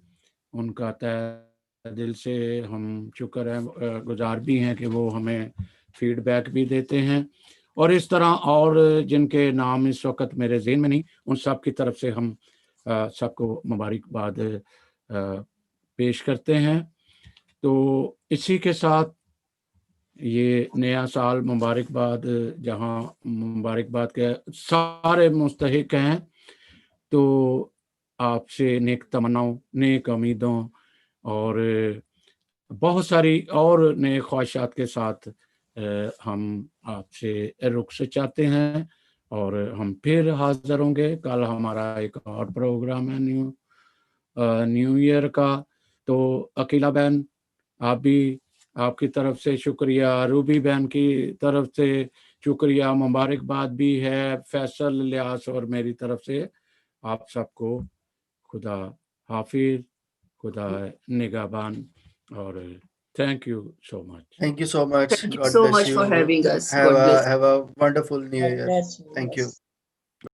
S2: उनका तहे दिल से हम शुक्र है गुजार भी हैं कि वो हमें फीडबैक भी देते हैं। और इस तरह और जिनके नाम इस वक्त मेरे ज़हन में नहीं, उन सब की तरफ से हम सबको मुबारकबाद पेश करते हैं। तो इसी के साथ ये नया साल मुबारकबाद, जहाँ मुबारकबाद के सारे मुस्तहिक हैं, तो आपसे नेक तमन्नाओं, नेक उम्मीदों और बहुत सारी और नए ख्वाहिशात के साथ हम आपसे रुखसत चाहते हैं, और हम फिर हाज़िर होंगे। कल हमारा एक और प्रोग्राम है न्यू ईयर का। तो अकीला बहन, आप भी, आपकी तरफ से शुक्रिया, रूबी बहन की तरफ से शुक्रिया, मुबारकबाद भी है, फैसल इलियास और मेरी तरफ से आप सबको खुदा हाफिज, खुदा निगाहबान, और thank you so much.
S4: Thank you so much.
S3: Thank you
S4: God
S3: so
S4: bless
S3: much
S4: you.
S3: for having us.
S4: Have
S3: God bless.
S4: a wonderful new
S5: God
S4: year.
S5: bless you.
S4: Thank you.